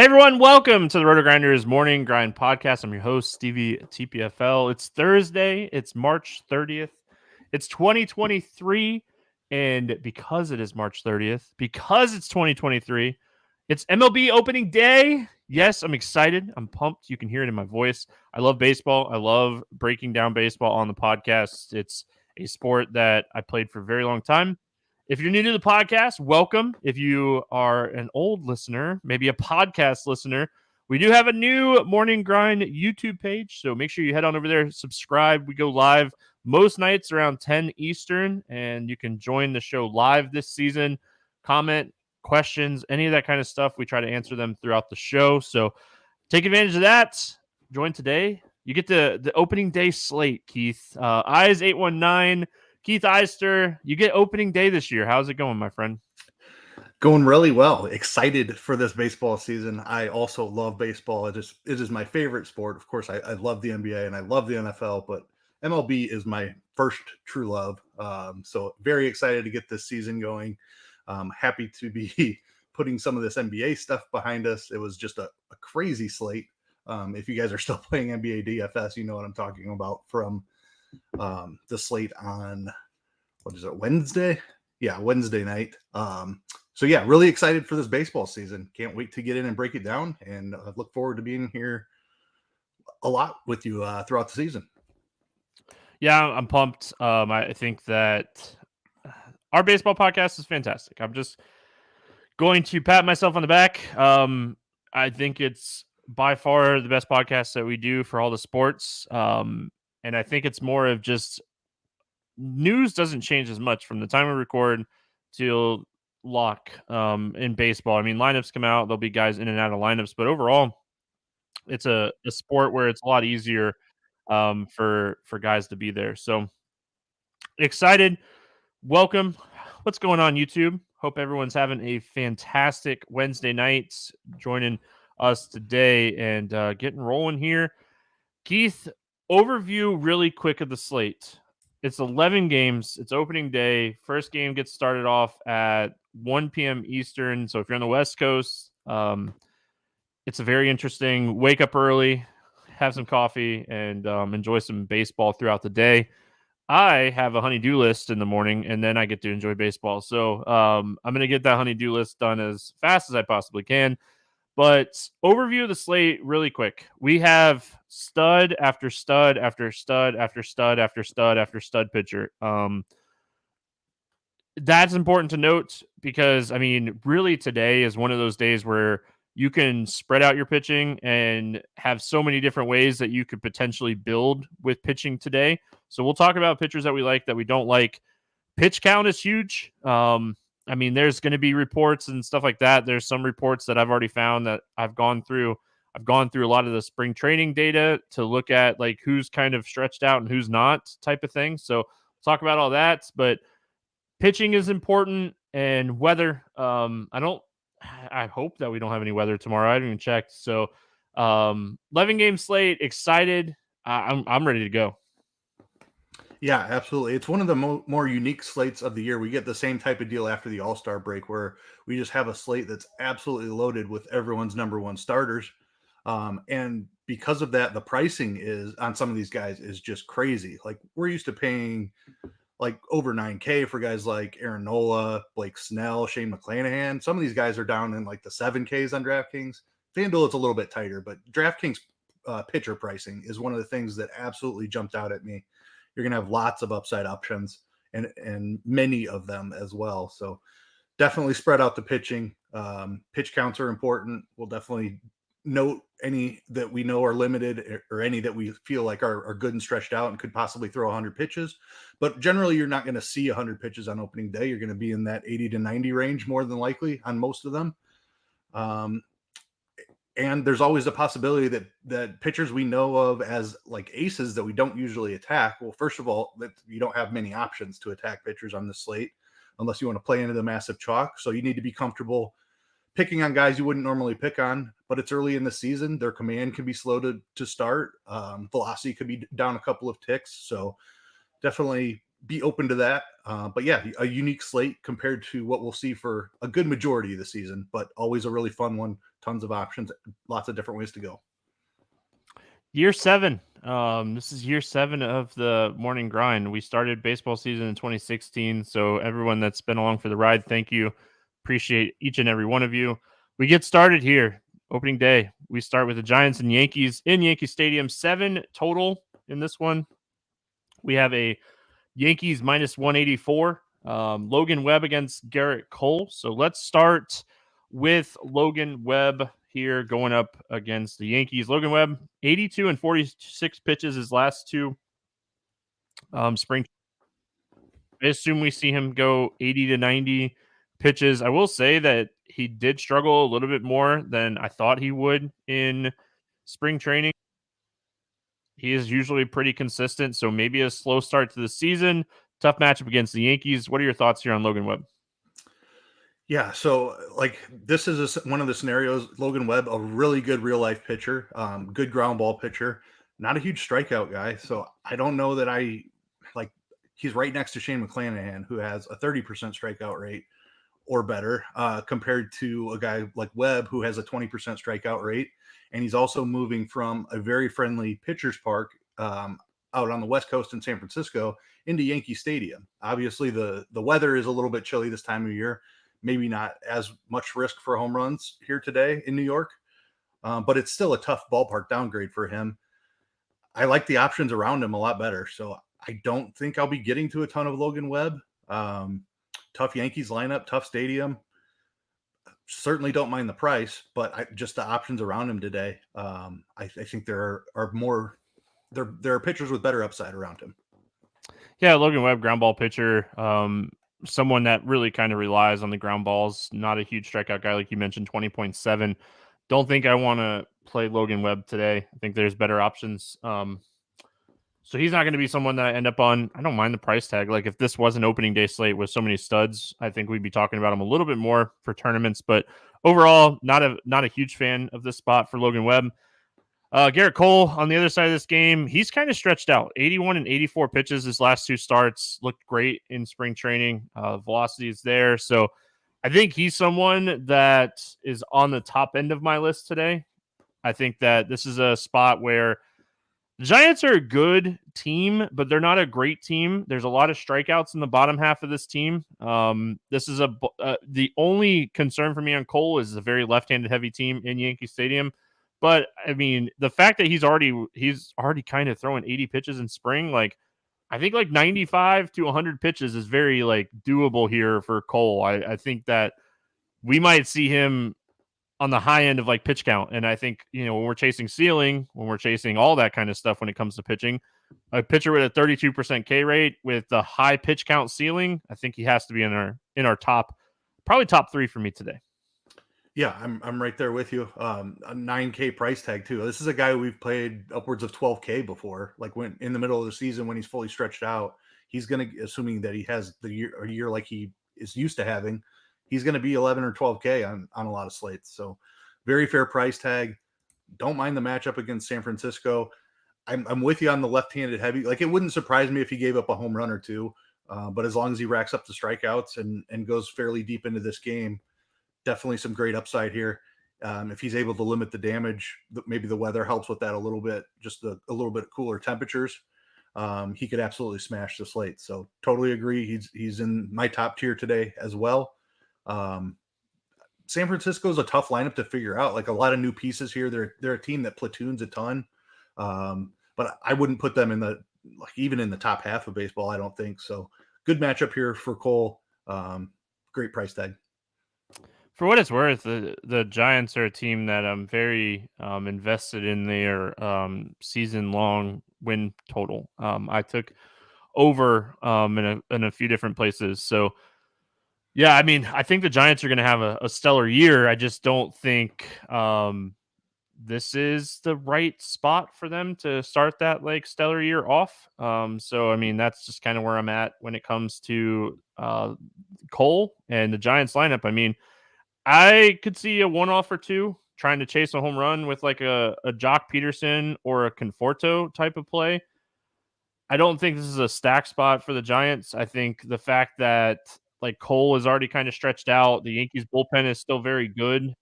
Hey everyone, welcome to the RotoGrinders Morning Grind Podcast. I'm your host, Stevietpfl. It's Thursday, it's March 30th, it's 2023, and because it is March 30th, because it's 2023, it's MLB opening day. Yes, I'm excited. I'm pumped. You can hear it in my voice. I love baseball. I love breaking down baseball on the podcast. It's a sport that I played for a very long time. If you're new to the podcast, welcome. If you are an old listener, maybe a podcast listener, we do have a new Morning Grind YouTube page. So make sure you head on over there, subscribe. We go live most nights around 10 Eastern, and you can join the show live this season. Comment, questions, any of that kind of stuff. We try to answer them throughout the show. So take advantage of that. Join today. You get the opening day slate, Keith. Eys819. Keith Eister, you get opening day this year. How's it going, my friend? Going really well. Excited for this baseball season. I also love baseball. It is my favorite sport. Of course, I love the NBA and I love the NFL, but MLB is my first true love. So very excited to get this season going. Happy to be putting some of this NBA stuff behind us. It was just a crazy slate. If you guys are still playing NBA DFS, you know what I'm talking about from the slate on Wednesday night. So yeah, really excited for this baseball season. Can't wait to get in and break it down, and look forward to being here a lot with you throughout the season. Yeah, I'm pumped. I think that our baseball podcast is fantastic. I'm just going to pat myself on the back. I think it's by far the best podcast that we do for all the sports. And I think it's more of just news doesn't change as much from the time we record till lock in baseball. I mean, lineups come out, there'll be guys in and out of lineups, but overall, it's a sport where it's a lot easier for guys to be there. So excited. Welcome. What's going on, YouTube? Hope everyone's having a fantastic Wednesday night joining us today and getting rolling here. Keith, overview really quick of the slate. It's 11 games. It's opening day. First game gets started off at 1 p.m. Eastern. So if you're on the West Coast, it's a very interesting wake up early, have some coffee, and enjoy some baseball throughout the day. I have a honey-do list in the morning, and then I get to enjoy baseball. So I'm going to get that honey-do list done as fast as I possibly can. But overview of the slate really quick. We have stud after stud after stud after stud after stud after stud pitcher. That's important to note because, I mean, really today is one of those days where you can spread out your pitching and have so many different ways that you could potentially build with pitching today. So we'll talk about pitchers that we like, that we don't like. Pitch count is huge. I mean, there's going to be reports and stuff like that. There's some reports that I've already found that I've gone through. I've gone through a lot of the spring training data to look at like who's kind of stretched out and who's not type of thing. So we'll talk about all that, but pitching is important and weather. I hope that we don't have any weather tomorrow. I haven't even checked. So 11 game slate, excited. I'm ready to go. Yeah, absolutely. It's one of the more unique slates of the year. We get the same type of deal after the All-Star break where we just have a slate that's absolutely loaded with everyone's number one starters. And because of that, the pricing is on some of these guys is just crazy. Like we're used to paying like over 9K for guys like Aaron Nola, Blake Snell, Shane McClanahan. Some of these guys are down in like the 7Ks on DraftKings. FanDuel, it's a little bit tighter, but DraftKings pitcher pricing is one of the things that absolutely jumped out at me. You're going to have lots of upside options and many of them as well. So definitely spread out the pitching. Pitch counts are important. We'll definitely note any that we know are limited or any that we feel like are good and stretched out and could possibly throw 100 pitches. But generally, you're not going to see 100 pitches on opening day. You're going to be in that 80 to 90 range more than likely on most of them. And there's always a possibility that pitchers we know of as like aces that we don't usually attack. Well, first of all, that you don't have many options to attack pitchers on the slate unless you want to play into the massive chalk. So you need to be comfortable picking on guys you wouldn't normally pick on, but it's early in the season. Their command can be slow to start. Velocity could be down a couple of ticks. So definitely be open to that. But yeah, a unique slate compared to what we'll see for a good majority of the season, but always a really fun one. Tons of options, lots of different ways to go. Year 7. This is year 7 of the morning grind. We started baseball season in 2016. So everyone that's been along for the ride, thank you. Appreciate each and every one of you. We get started here. Opening day. We start with the Giants and Yankees in Yankee Stadium. 7 total in this one. We have a Yankees minus 184. Logan Webb against Garrett Cole. So let's start with Logan Webb here going up against the Yankees. Logan Webb, 82 and 46 pitches his last 2 spring. I assume we see him go 80 to 90 pitches. I will say that he did struggle a little bit more than I thought he would in spring training. He is usually pretty consistent, so maybe a slow start to the season. Tough matchup against the Yankees. What are your thoughts here on Logan Webb? Yeah, so like this is one of the scenarios. Logan Webb, a really good real life pitcher, good ground ball pitcher, not a huge strikeout guy. So I don't know that I like. He's right next to Shane McClanahan, who has a 30% strikeout rate or better, compared to a guy like Webb, who has a 20% strikeout rate, and he's also moving from a very friendly pitcher's park out on the West Coast in San Francisco into Yankee Stadium. Obviously, the weather is a little bit chilly this time of year. Maybe not as much risk for home runs here today in New York, but it's still a tough ballpark downgrade for him. I like the options around him a lot better. So I don't think I'll be getting to a ton of Logan Webb. Tough Yankees lineup, tough stadium. Certainly don't mind the price, but just the options around him today. I think there are more. There are pitchers with better upside around him. Yeah, Logan Webb, ground ball pitcher. Someone that really kind of relies on the ground balls. Not a huge strikeout guy, like you mentioned, 20.7. Don't think I want to play Logan Webb today. I think there's better options. So he's not going to be someone that I end up on. I don't mind the price tag. Like if this was an opening day slate with so many studs, I think we'd be talking about him a little bit more for tournaments. But overall, not a huge fan of this spot for Logan Webb. Garrett Cole on the other side of this game, he's kind of stretched out. 81 and 84 pitches his last 2 starts. Looked great in spring training. Velocity is there. So I think he's someone that is on the top end of my list today. I think that this is a spot where the Giants are a good team, but they're not a great team. There's a lot of strikeouts in the bottom half of this team. This is the only concern for me on Cole is a very left-handed heavy team in Yankee Stadium. But I mean, the fact that he's already kind of throwing 80 pitches in spring, like I think like 95 to 100 pitches is very like doable here for Cole. I think that we might see him on the high end of like pitch count. And I think, when we're chasing ceiling, when we're chasing all that kind of stuff when it comes to pitching, a pitcher with a 32% K rate with the high pitch count ceiling, I think he has to be in our top, probably top 3 for me today. Yeah, I'm right there with you. A 9K price tag too. This is a guy we've played upwards of 12K before. Like when in the middle of the season when he's fully stretched out, he's gonna, assuming that he has a year like he is used to having, he's gonna be 11 or 12K on a lot of slates. So very fair price tag. Don't mind the matchup against San Francisco. I'm with you on the left-handed heavy. Like it wouldn't surprise me if he gave up a home run or two, but as long as he racks up the strikeouts and goes fairly deep into this game. Definitely some great upside here. If he's able to limit the damage, maybe the weather helps with that a little bit, just a little bit cooler temperatures. He could absolutely smash the slate. So totally agree. He's in my top tier today as well. San Francisco is a tough lineup to figure out. Like a lot of new pieces here. They're a team that platoons a ton. But I wouldn't put them even in the top half of baseball. I don't think so. Good matchup here for Cole. Great price tag. For what it's worth, the Giants are a team that I'm very invested in their season-long win total. I took over in a few different places. So, yeah, I mean, I think the Giants are going to have a stellar year. I just don't think this is the right spot for them to start that like stellar year off. So, I mean, that's just kind of where I'm at when it comes to Cole and the Giants lineup. I mean, I could see a one-off or two trying to chase a home run with like a Jock Peterson or a Conforto type of play. I don't think this is a stack spot for the Giants. I think the fact that like Cole is already kind of stretched out, the Yankees bullpen is still very good.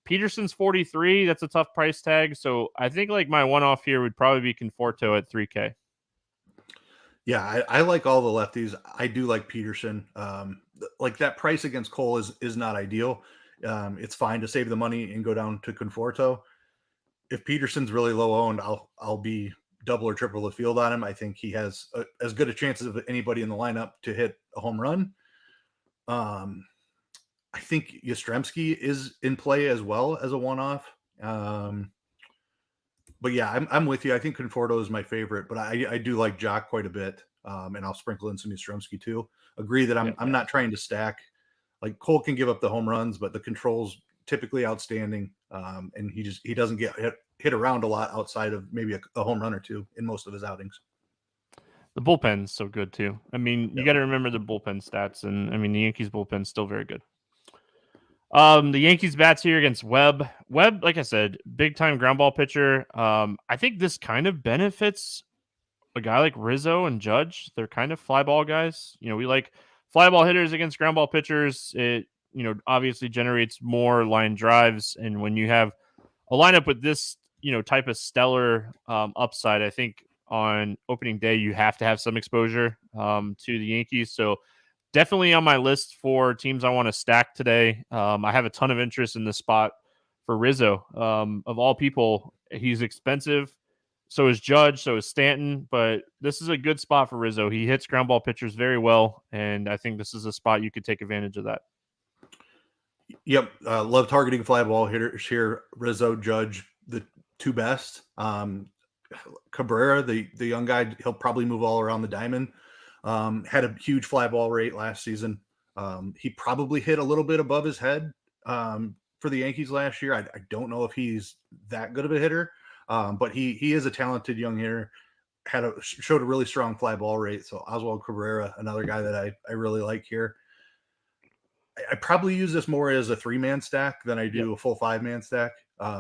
Peterson's 43. That's a tough price tag. So I think like my one off here would probably be Conforto at 3K. Yeah, I like all the lefties. I do like Peterson. Like that price against Cole is not ideal. It's fine to save the money and go down to Conforto. If Peterson's really low owned, I'll be double or triple the field on him. I think he has as good a chance as anybody in the lineup to hit a home run. I think Yastrzemski is in play as well as a one-off. But yeah, I'm with you. I think Conforto is my favorite, but I do like Jock quite a bit, and I'll sprinkle in some Yastrzemski too. Agree that I'm not trying to stack. Like Cole can give up the home runs, but the control's typically outstanding, and he doesn't get hit around a lot outside of maybe a home run or two in most of his outings. The bullpen's so good too. I mean, you got to remember the bullpen stats, and I mean the Yankees bullpen's still very good. The Yankees bats here against Webb. Webb, like I said, big time ground ball pitcher. I think this kind of benefits a guy like Rizzo and Judge. They're kind of fly ball guys. You know, we like fly ball hitters against ground ball pitchers. It, you know, obviously generates more line drives. And when you have a lineup with this, you know, type of stellar upside, I think on opening day, you have to have some exposure to the Yankees. So definitely on my list for teams I want to stack today. I have a ton of interest in this spot for Rizzo. Of all people, he's expensive. So is Judge, so is Stanton, but this is a good spot for Rizzo. He hits ground ball pitchers very well, and I think this is a spot you could take advantage of that. Yep, love targeting fly ball hitters here. Rizzo, Judge, the two best. Cabrera, the young guy, he'll probably move all around the diamond. Had a huge fly ball rate last season. He probably hit a little bit above his head for the Yankees last year. I don't know if he's that good of a hitter. But he is a talented young hitter, showed a really strong fly ball rate. So Oswald Cabrera, another guy that I really like here. I probably use this more as a 3-man stack than I do a full 5-man stack,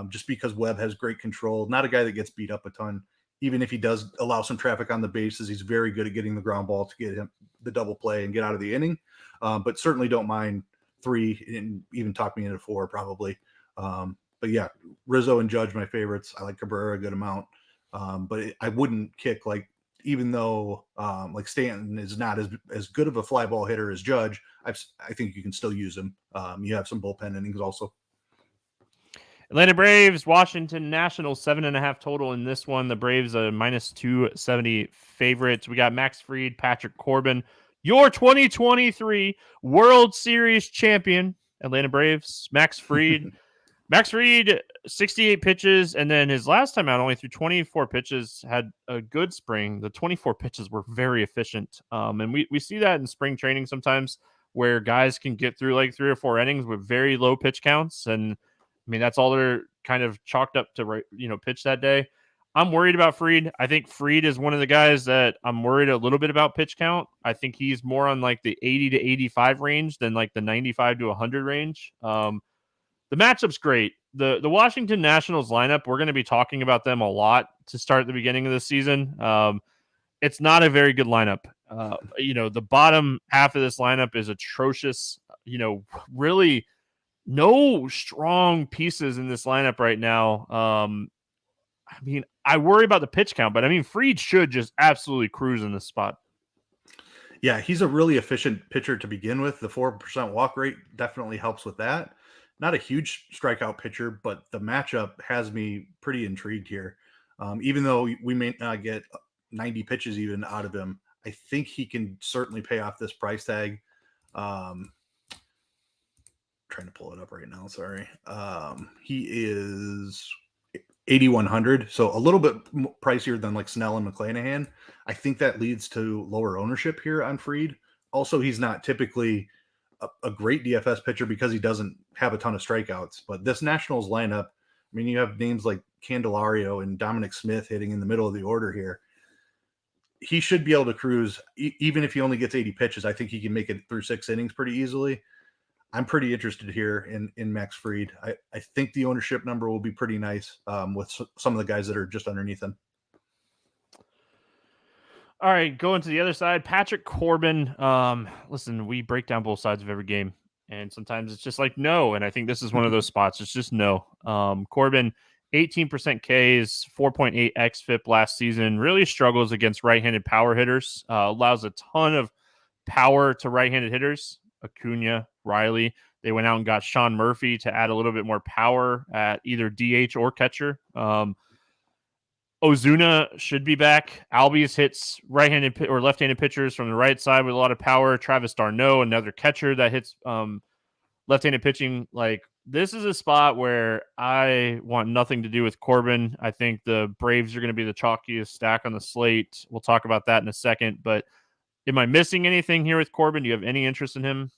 just because Webb has great control. Not a guy that gets beat up a ton. Even if he does allow some traffic on the bases, he's very good at getting the ground ball to get him the double play and get out of the inning. But certainly don't mind 3 and even talk me into 4 probably. But yeah, Rizzo and Judge, my favorites. I like Cabrera a good amount. But I wouldn't kick, like, even though like Stanton is not as good of a fly ball hitter as Judge, I think you can still use him. You have some bullpen innings also. Atlanta Braves, Washington Nationals, 7.5 total in this one. The Braves a -270 favorites. We got Max Fried, Patrick Corbin, your 2023 World Series champion, Atlanta Braves. Max Fried. Max Fried, 68 pitches, and then his last time out only threw 24 pitches, had a good spring. The 24 pitches were very efficient. And we see that in spring training sometimes where guys can get through like 3 or 4 innings with very low pitch counts. And I mean, that's all they're kind of chalked up to, you know, pitch that day. I'm worried about Fried. I think Fried is one of the guys that I'm worried a little bit about pitch count. I think he's more on like the 80 to 85 range than like the 95 to 100 range. The matchup's great. The Washington Nationals lineup, we're going to be talking about them a lot to start the beginning of the season. It's not a very good lineup. You know, the bottom half of this lineup is atrocious. You know, really no strong pieces in this lineup right now. I mean, I worry about the pitch count, but I mean, Fried should just absolutely cruise in this spot. Yeah, he's a really efficient pitcher to begin with. The 4% walk rate definitely helps with that. Not a huge strikeout pitcher, but the matchup has me pretty intrigued here. Even though we may not get 90 pitches even out of him, I think he can certainly pay off this price tag. Trying to pull it up right now. Sorry. He is 8,100, so a little bit pricier than like Snell and McClanahan. I think that leads to lower ownership here on Fried. Also, he's not typically a great DFS pitcher because he doesn't have a ton of strikeouts. But this Nationals lineup, I mean, you have names like Candelario and Dominic Smith hitting in the middle of the order here. He should be able to cruise, even if he only gets 80 pitches. I think he can make it through 6 innings pretty easily. I'm pretty interested here in Max Fried. I think the ownership number will be pretty nice with some of the guys that are just underneath him. All right, going to the other side, Patrick Corbin. Listen, we break down both sides of every game, and sometimes it's just like no. And I think this is one of those spots. It's just no. Corbin, 18% Ks, 4.8 xFIP last season. Really struggles against right-handed power hitters. Allows a ton of power to right-handed hitters. Acuna, Riley. They went out and got Sean Murphy to add a little bit more power at either DH or catcher. Ozuna should be back. Albies hits right-handed or left-handed pitchers from the right side with a lot of power. Travis d'Arnaud, another catcher that hits left-handed pitching. Like, this is a spot where I want nothing to do with Corbin. I think the Braves are going to be the chalkiest stack on the slate. We'll talk about that in a second. But am I missing anything here with Corbin? Do you have any interest in him?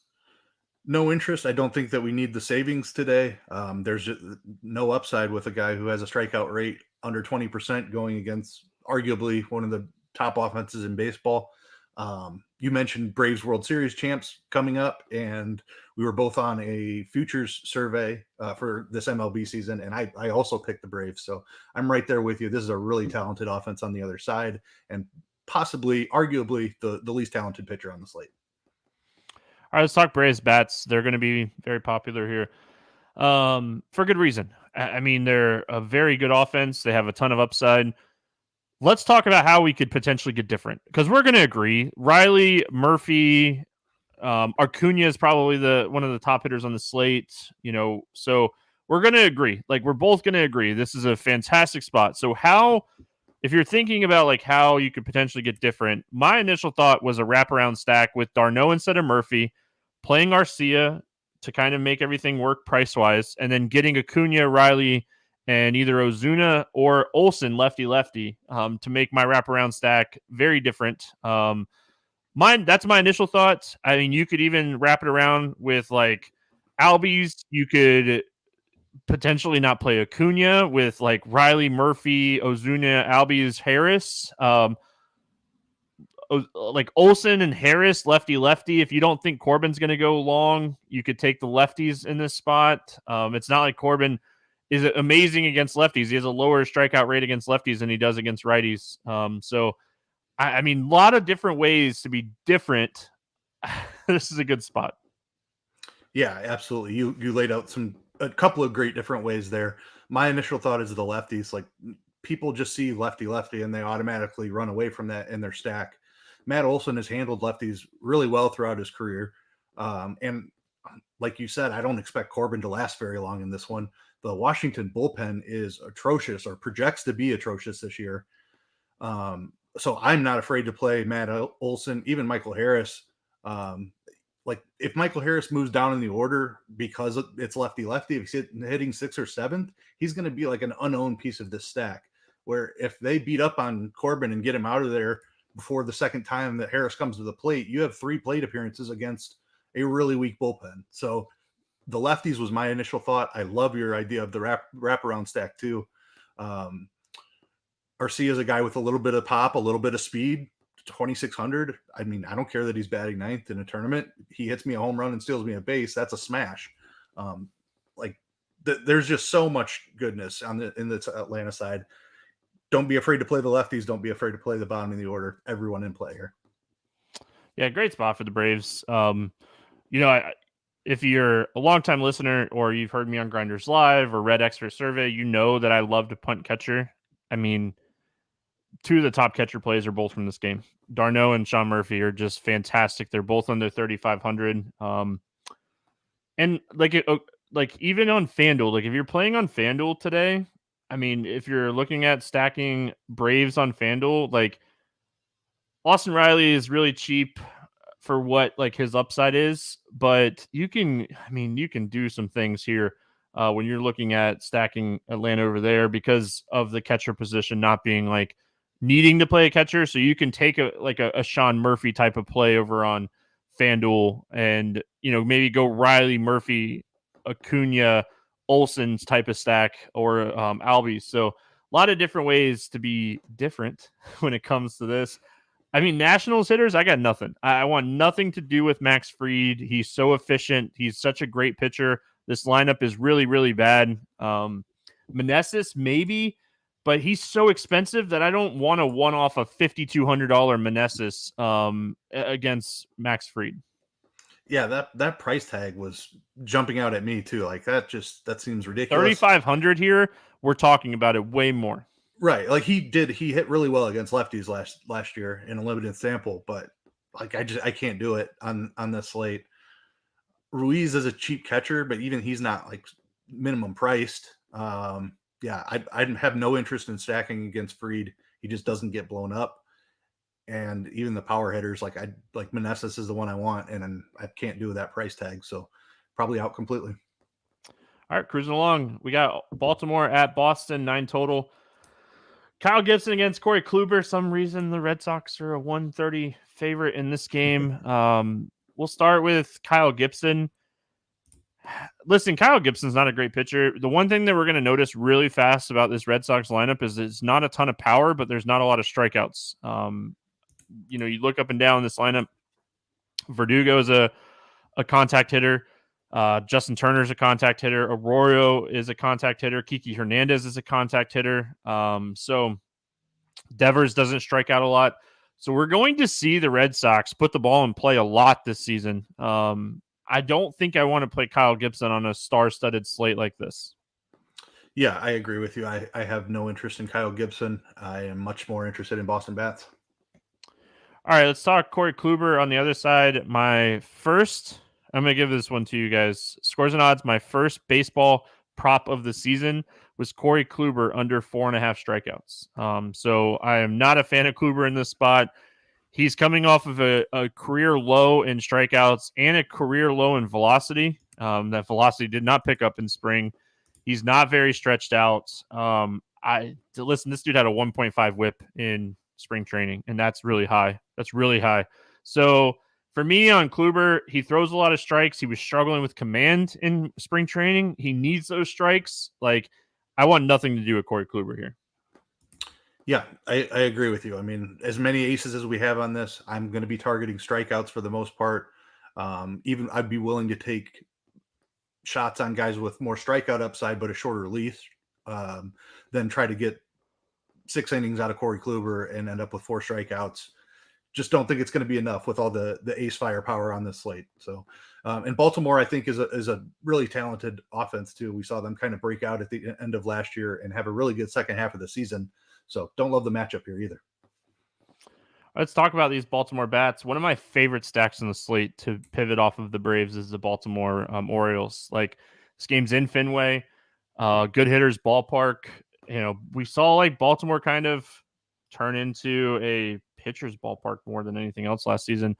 No interest. I don't think that we need the savings today. There's just no upside with a guy who has a strikeout rate under 20% going against arguably one of the top offenses in baseball. You mentioned Braves World Series champs coming up, and we were both on a futures survey for this MLB season, and I also picked the Braves. So I'm right there with you. This is a really talented offense on the other side, and possibly, arguably, the least talented pitcher on the slate. All right, let's talk Braves bats. They're going to be very popular here for good reason. I mean, they're a very good offense. They have a ton of upside. Let's talk about how we could potentially get different, because we're going to agree. Riley, Murphy, Acuna is probably one of the top hitters on the slate. So we're going to agree. Like, we're both going to agree. This is a fantastic spot. So if you're thinking about like how you could potentially get different, my initial thought was a wraparound stack with d'Arnaud instead of Murphy, playing Arcia to kind of make everything work price-wise, and then getting Acuna, Riley, and either Ozuna or Olsen, lefty-lefty, to make my wraparound stack very different. That's my initial thought. I mean, you could even wrap it around with like Albies. You could potentially not play Acuna with like Riley, Murphy, Ozuna, Albies, Harris. Like Olsen and Harris, lefty. If you don't think Corbin's going to go long, you could take the lefties in this spot. It's not like Corbin is amazing against lefties. He has a lower strikeout rate against lefties than he does against righties. So, I mean, a lot of different ways to be different. This is a good spot. Yeah, absolutely. You laid out a couple of great different ways there. My initial thought is the lefties. Like, people just see lefty, and they automatically run away from that in their stack. Matt Olson has handled lefties really well throughout his career. And like you said, I don't expect Corbin to last very long in this one. The Washington bullpen is atrocious, or projects to be atrocious this year. So I'm not afraid to play Matt Olson, even Michael Harris. Like, if Michael Harris moves down in the order because it's lefty, if he's hitting 6th or 7th, he's going to be like an unowned piece of this stack, where if they beat up on Corbin and get him out of there before the second time that Harris comes to the plate, you have 3 plate appearances against a really weak bullpen. So the lefties was my initial thought. I love your idea of the wraparound stack too. Arcia is a guy with a little bit of pop, a little bit of speed, 2,600. I mean, I don't care that he's batting 9th in a tournament. He hits me a home run and steals me a base. That's a smash. There's just so much goodness in the Atlanta side. Don't be afraid to play the lefties. Don't be afraid to play the bottom of the order. Everyone in play here. Yeah, great spot for the Braves. If you're a longtime listener, or you've heard me on Grinders Live or read Expert Survey, you know that I love to punt catcher. I mean, 2 of the top catcher plays are both from this game. d'Arnaud and Sean Murphy are just fantastic. They're both under 3,500. And like even on FanDuel, like if you're playing on FanDuel today, I mean, if you're looking at stacking Braves on FanDuel, like Austin Riley is really cheap for what like his upside is, but you can do some things here when you're looking at stacking Atlanta over there, because of the catcher position not being like needing to play a catcher. So you can take a Sean Murphy type of play over on FanDuel, and maybe go Riley, Murphy, Acuna, Olsen's type of stack, or Albies. So a lot of different ways to be different when it comes to this. I mean, Nationals hitters, I got nothing. I want nothing to do with Max Fried. He's so efficient. He's such a great pitcher. This lineup is really, really bad. Meneses, maybe. but he's so expensive that I don't want to one off a $5,200 Meneses against Max Fried. Yeah, that price tag was jumping out at me too. Like that seems ridiculous. 3,500 here. We're talking about it way more. Right. Like he hit really well against lefties last year in a limited sample, but like I can't do it on this slate. Ruiz is a cheap catcher, but even he's not like minimum priced. Yeah, I have no interest in stacking against Fried. He just doesn't get blown up. And even the power hitters, like Meneses is the one I want, and I can't do that price tag, so probably out completely. All right, cruising along. We got Baltimore at Boston, 9 total. Kyle Gibson against Corey Kluber. Some reason the Red Sox are a 130 favorite in this game. We'll start with Kyle Gibson. Listen, Kyle Gibson's not a great pitcher. The one thing that we're going to notice really fast about this Red Sox lineup is it's not a ton of power, but there's not a lot of strikeouts. You look up and down this lineup. Verdugo is a contact hitter. Justin Turner's a contact hitter. Arroyo is a contact hitter. Kiki Hernandez is a contact hitter. So Devers doesn't strike out a lot. So we're going to see the Red Sox put the ball in play a lot this season. I don't think I want to play Kyle Gibson on a star-studded slate like this. Yeah, I agree with you. I have no interest in Kyle Gibson. I am much more interested in Boston bats. All right, let's talk Corey Kluber on the other side. I'm going to give this one to you guys. Scores and odds, my first baseball prop of the season was Corey Kluber under 4.5 strikeouts. So I am not a fan of Kluber in this spot. He's coming off of a career low in strikeouts and a career low in velocity. That velocity did not pick up in spring. He's not very stretched out. Listen, this dude had a 1.5 whip in spring training, and that's really high. So for me on Kluber, he throws a lot of strikes. He was struggling with command in spring training. He needs those strikes. Like, I want nothing to do with Corey Kluber here. Yeah, I agree with you. I mean, as many aces as we have on this, I'm going to be targeting strikeouts for the most part. Even I'd be willing to take shots on guys with more strikeout upside, but a shorter leash, than try to get 6 innings out of Corey Kluber and end up with 4 strikeouts. Just don't think it's going to be enough with all the ace firepower on this slate. So, and Baltimore, I think, is a really talented offense too. We saw them kind of break out at the end of last year and have a really good second half of the season. So don't love the matchup here either. Let's talk about these Baltimore bats. One of my favorite stacks in the slate to pivot off of the Braves is the Baltimore Orioles. Like, this game's in Fenway, good hitters ballpark. We saw like Baltimore kind of turn into a pitcher's ballpark more than anything else last season.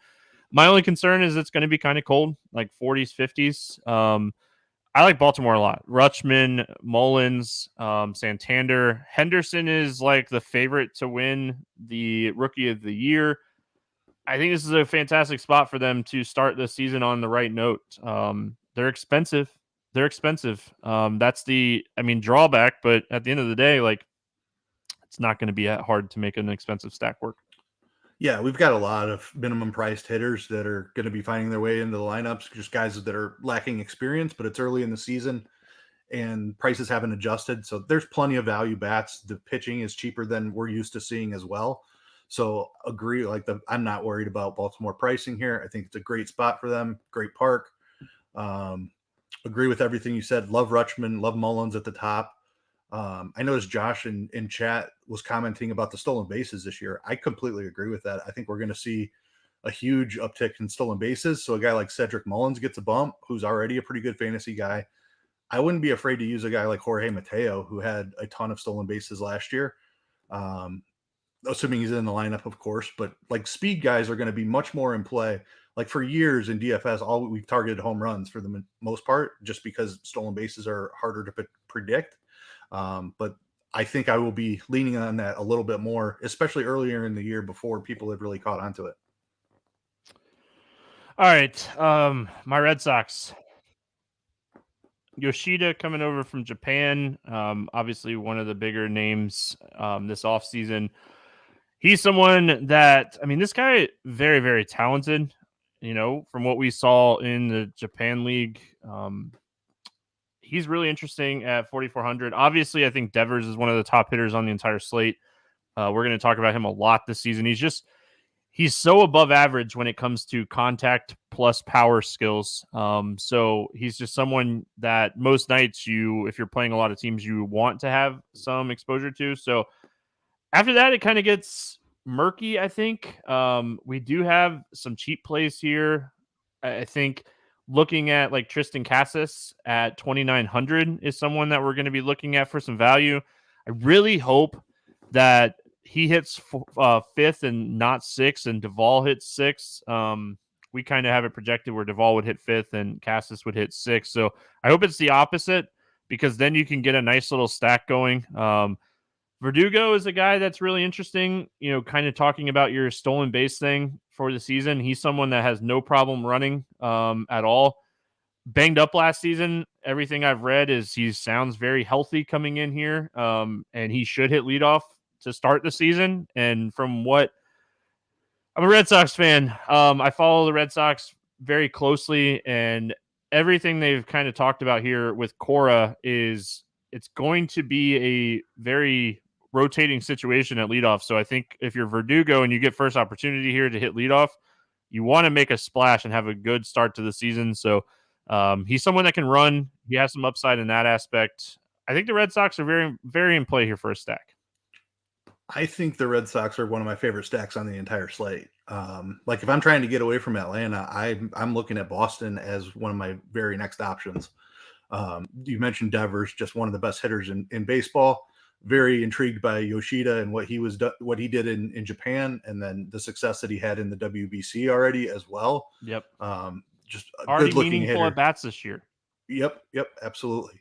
My only concern is it's going to be kind of cold, like 40s, 50s. I like Baltimore a lot. Rutschman, Mullins, Santander. Henderson is like the favorite to win the Rookie of the Year. I think this is a fantastic spot for them to start the season on the right note. They're expensive. That's the drawback, but at the end of the day, like, it's not going to be that hard to make an expensive stack work. Yeah, we've got a lot of minimum priced hitters that are going to be finding their way into the lineups, just guys that are lacking experience, but it's early in the season and prices haven't adjusted. So there's plenty of value bats. The pitching is cheaper than we're used to seeing as well. So agree, I'm not worried about Baltimore pricing here. I think it's a great spot for them, great park. Agree with everything you said. Love Rutschman, love Mullins at the top. I noticed Josh in chat was commenting about the stolen bases this year. I completely agree with that. I think we're going to see a huge uptick in stolen bases. So a guy like Cedric Mullins gets a bump, who's already a pretty good fantasy guy. I wouldn't be afraid to use a guy like Jorge Mateo, who had a ton of stolen bases last year. Assuming he's in the lineup, of course, but like speed guys are going to be much more in play. Like for years in DFS, we've targeted home runs for the most part, just because stolen bases are harder to predict. But I think I will be leaning on that a little bit more, especially earlier in the year before people have really caught onto it. All right. My Red Sox. Yoshida coming over from Japan. Obviously one of the bigger names this offseason. He's someone that, this guy, very, very talented, from what we saw in the Japan League. he's really interesting at 4,400. Obviously, I think Devers is one of the top hitters on the entire slate. We're going to talk about him a lot this season. He's so above average when it comes to contact plus power skills. So he's just someone that most nights if you're playing a lot of teams, you want to have some exposure to. So after that, it kind of gets murky, I think. We do have some cheap plays here. I think looking at like Tristan Cassis at 2,900 is someone that we're going to be looking at for some value. I really hope that he hits fifth and not sixth, and Duvall hits sixth. We kind of have it projected where Duvall would hit fifth and Cassis would hit sixth. So I hope it's the opposite, because then you can get a nice little stack going. Verdugo is a guy that's really interesting, kind of talking about your stolen base thing for the season. He's someone that has no problem running at all. Banged up last season. Everything I've read is he sounds very healthy coming in here, and he should hit leadoff to start the season. And from what I'm a Red Sox fan, I follow the Red Sox very closely, and everything they've kind of talked about here with Cora is it's going to be a very rotating situation at leadoff. So I think if you're Verdugo and you get first opportunity here to hit leadoff, you want to make a splash and have a good start to the season. So he's someone that can run. He has some upside in that aspect. I think the Red Sox are very, very in play here for a stack. I think the Red Sox are one of my favorite stacks on the entire slate. Like if I'm trying to get away from Atlanta, I'm looking at Boston as one of my very next options. You mentioned Devers, just one of the best hitters in baseball. Very intrigued by Yoshida and what he did in Japan, and then the success that he had in the WBC already as well. Yep. Just a already good looking meaningful hitter. at bats this year. Yep, absolutely.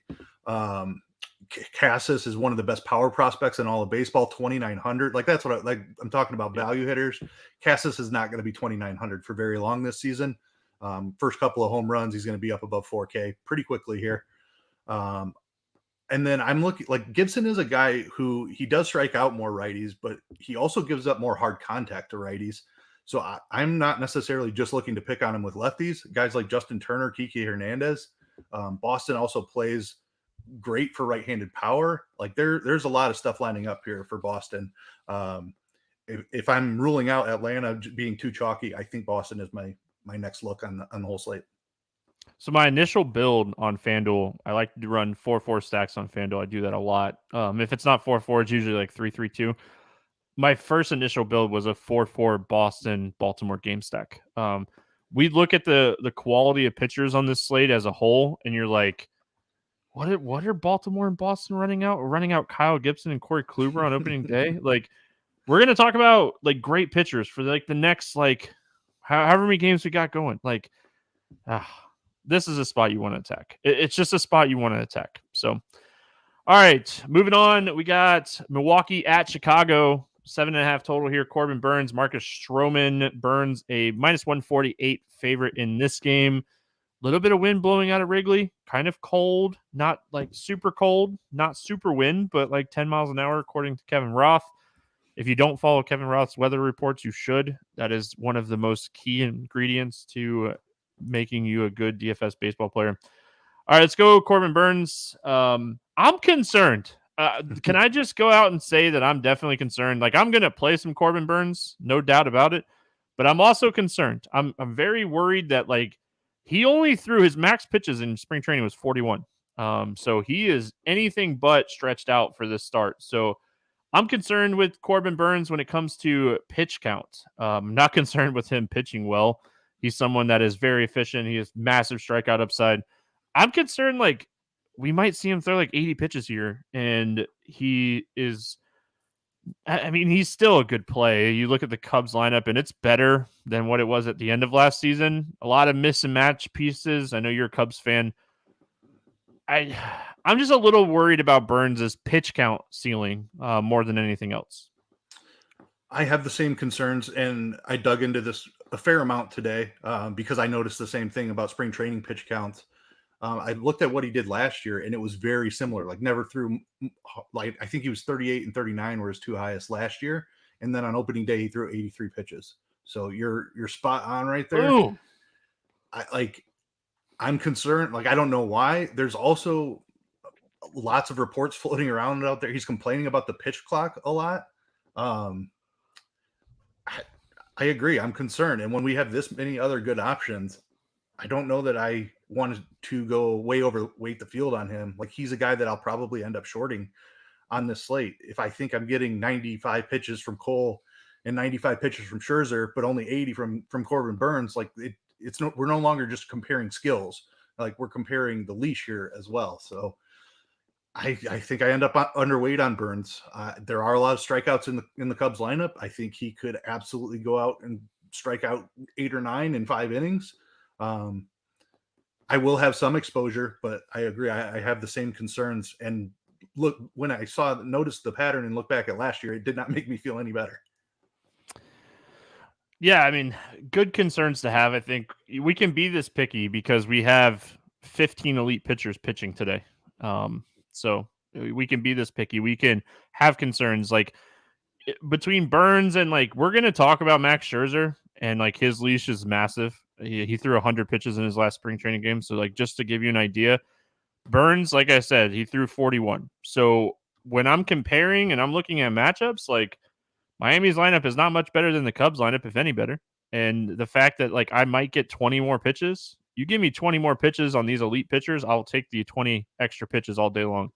Cassis is one of the best power prospects in all of baseball, 2,900. Like that's what I'm talking about. Yep. Value hitters. Cassis is not going to be 2,900 for very long this season. First couple of home runs, he's going to be up above 4K pretty quickly here. And then I'm looking like Gibson is a guy who he does strike out more righties, but he also gives up more hard contact to righties. So I'm not necessarily just looking to pick on him with lefties. Guys like Justin Turner, Kiki Hernandez. Boston also plays great for right-handed power. Like there's a lot of stuff lining up here for Boston. If I'm ruling out Atlanta being too chalky, I think Boston is my next look on the whole slate. So my initial build on FanDuel, I like to run 4-4 stacks on FanDuel. I do that a lot. If it's not 4-4, it's usually like 3-3-2. My first initial build was a 4-4 Boston Baltimore game stack. We look at the quality of pitchers on this slate as a whole, and you're like, what are Baltimore and Boston running out? We're running out Kyle Gibson and Corey Kluber on opening day. Like, we're gonna talk about like great pitchers for like the next like however many games we got going. Like, this is a spot you want to attack. It's just a spot you want to attack. So, all right, moving on. We got Milwaukee at Chicago. 7.5 total here. Corbin Burns, Marcus Stroman. Burns a -148 favorite in this game. A little bit of wind blowing out of Wrigley. Kind of cold. Not like super cold. Not super wind, but like 10 miles an hour according to Kevin Roth. If you don't follow Kevin Roth's weather reports, you should. That is one of the most key ingredients to making you a good DFS baseball player. All right, let's go Corbin Burns. I'm concerned. Can I just go out and say that I'm definitely concerned? Like, I'm going to play some Corbin Burns, no doubt about it. But I'm also concerned. I'm very worried that, like, he only threw his max pitches in spring training was 41. So he is anything but stretched out for this start. So I'm concerned with Corbin Burns when it comes to pitch count. I'm not concerned with him pitching well. He's someone that is very efficient. He has massive strikeout upside. I'm concerned, like, we might see him throw like 80 pitches here, and he is, I mean, he's still a good play. You look at the Cubs lineup, and it's better than what it was at the end of last season. A lot of miss and match pieces. I know you're a Cubs fan. I'm just a little worried about Burns' pitch count ceiling more than anything else. I have the same concerns, and I dug into this a fair amount today because I noticed the same thing about spring training pitch counts. I looked at what he did last year, and it was very similar. Like, never threw, like, I think he was 38 and 39 were his two highest last year, and then on opening day he threw 83 pitches. So you're spot on right there. Ooh. I'm concerned. Like, I don't know why. There's also lots of reports floating around out there. He's complaining about the pitch clock a lot. Um, I agree. I'm concerned. And when we have this many other good options, I don't know that I wanted to go way overweight the field on him. Like, he's a guy that I'll probably end up shorting on this slate. If I think I'm getting 95 pitches from Cole and 95 pitches from Scherzer, but only 80 from Corbin Burns, like we're no longer just comparing skills. Like, we're comparing the leash here as well. So I think I end up underweight on Burns. There are a lot of strikeouts in the Cubs lineup. I think he could absolutely go out and strike out 8 or 9 in 5 innings. I will have some exposure, but I agree. I have the same concerns. And look, when I noticed the pattern and look back at last year, it did not make me feel any better. Yeah, I mean, good concerns to have. I think we can be this picky because we have 15 elite pitchers pitching today. So we can be this picky. We can have concerns like between Burns and like we're gonna talk about Max Scherzer and like his leash is massive. He threw 100 pitches in his last spring training game. So like just to give you an idea, Burns, like I said, he threw 41. So when I'm comparing and I'm looking at matchups, like Miami's lineup is not much better than the Cubs lineup, if any better. And the fact that like I might get 20 more pitches, you give me 20 more pitches on these elite pitchers, I'll take the 20 extra pitches all day long.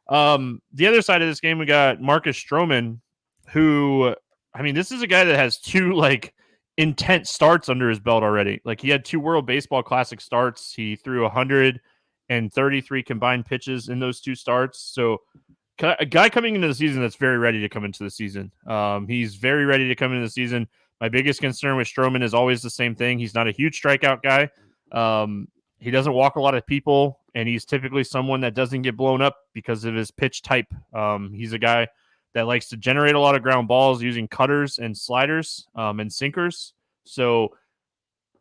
The other side of this game, we got Marcus Stroman, who, I mean, this is a guy that has 2 like intense starts under his belt already. Like he had 2 World Baseball Classic starts. He threw 133 combined pitches in those 2 starts. So a guy coming into the season that's very ready to come into the season. He's very ready to come into the season. My biggest concern with Stroman is always the same thing. He's not a huge strikeout guy. He doesn't walk a lot of people, and he's typically someone that doesn't get blown up because of his pitch type. He's a guy that likes to generate a lot of ground balls using cutters and sliders and sinkers. So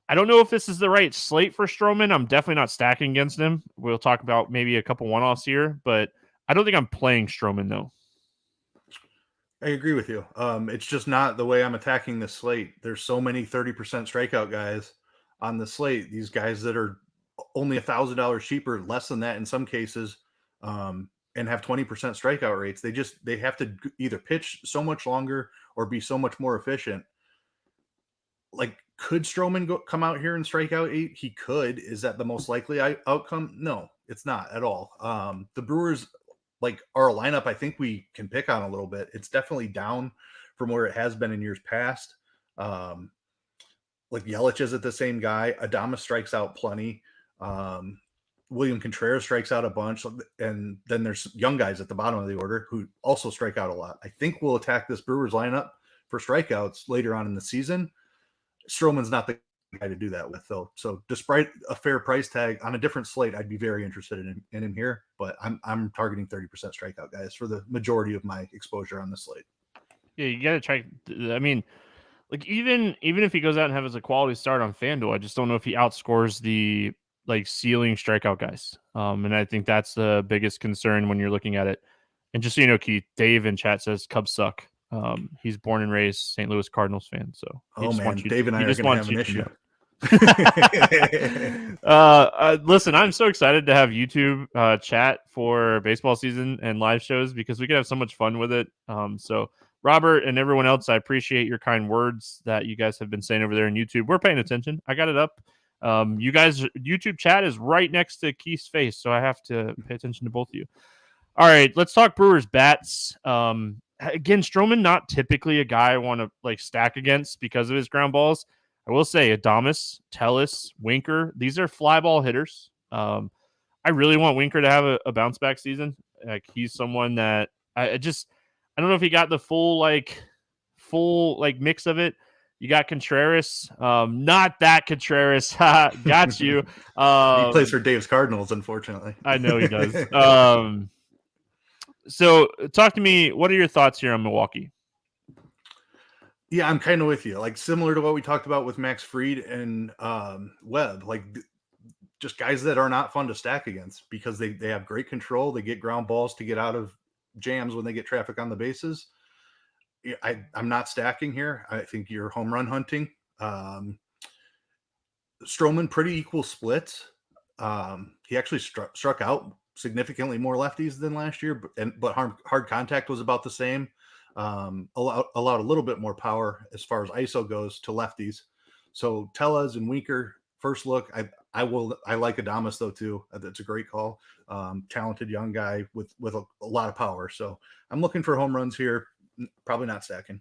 I don't know if this is the right slate for Stroman. I'm definitely not stacking against him. We'll talk about maybe a couple one-offs here, but I don't think I'm playing Stroman, though. I agree with you. It's just not the way I'm attacking this slate. There's so many 30% strikeout guys on the slate. These guys that are only $1,000 cheaper, less than that in some cases, and have 20% strikeout rates. They have to either pitch so much longer or be so much more efficient. Like, could Stroman come out here and strike out 8? He could. Is that the most likely outcome? No, it's not at all. The Brewers, like, our lineup, I think we can pick on a little bit. It's definitely down from where it has been in years past. Like, Yelich isn't the same guy. Adames strikes out plenty. William Contreras strikes out a bunch. And then there's young guys at the bottom of the order who also strike out a lot. I think we'll attack this Brewers lineup for strikeouts later on in the season. Stroman's not the guy to do that with, though. So despite a fair price tag on a different slate, I'd be very interested in him here. But I'm targeting 30% strikeout guys for the majority of my exposure on the slate. Yeah, you got to try. I mean, like even if he goes out and has a quality start on FanDuel, I just don't know if he outscores the like ceiling strikeout guys. And I think that's the biggest concern when you're looking at it. And just so you know, Keith, Dave in chat says Cubs suck. He's born and raised St. Louis Cardinals fan, so Dave and I are going to have an issue. Listen, I'm so excited to have YouTube chat for baseball season and live shows because we can have so much fun with it. So Robert and everyone else, I appreciate your kind words that you guys have been saying over there on YouTube. We're paying attention. I got it up. You guys, YouTube chat is right next to Keith's face, so I have to pay attention to both of you. All right, let's talk Brewers bats. Again, Stroman, not typically a guy I want to like stack against because of his ground balls. I will say Adames, Tellis, Winker, these are fly ball hitters. I really want Winker to have a bounce back season. Like he's someone that I don't know if he got the full mix of it. You got Contreras, not that Contreras. Got you. He plays for Dave's Cardinals, unfortunately. I know he does. So talk to me. What are your thoughts here on Milwaukee? Yeah, I'm kind of with you. Like similar to what we talked about with Max Fried and Webb, like just guys that are not fun to stack against because they have great control. They get ground balls to get out of jams when they get traffic on the bases. I'm not stacking here. I think you're home run hunting. Stroman, pretty equal splits. He actually struck out significantly more lefties than last year, but hard contact was about the same. Allowed a little bit more power as far as ISO goes to lefties. So Tellez and Winker, first look, I like Adames though too. That's a great call. Talented young guy with a lot of power. So I'm looking for home runs here. Probably not stacking.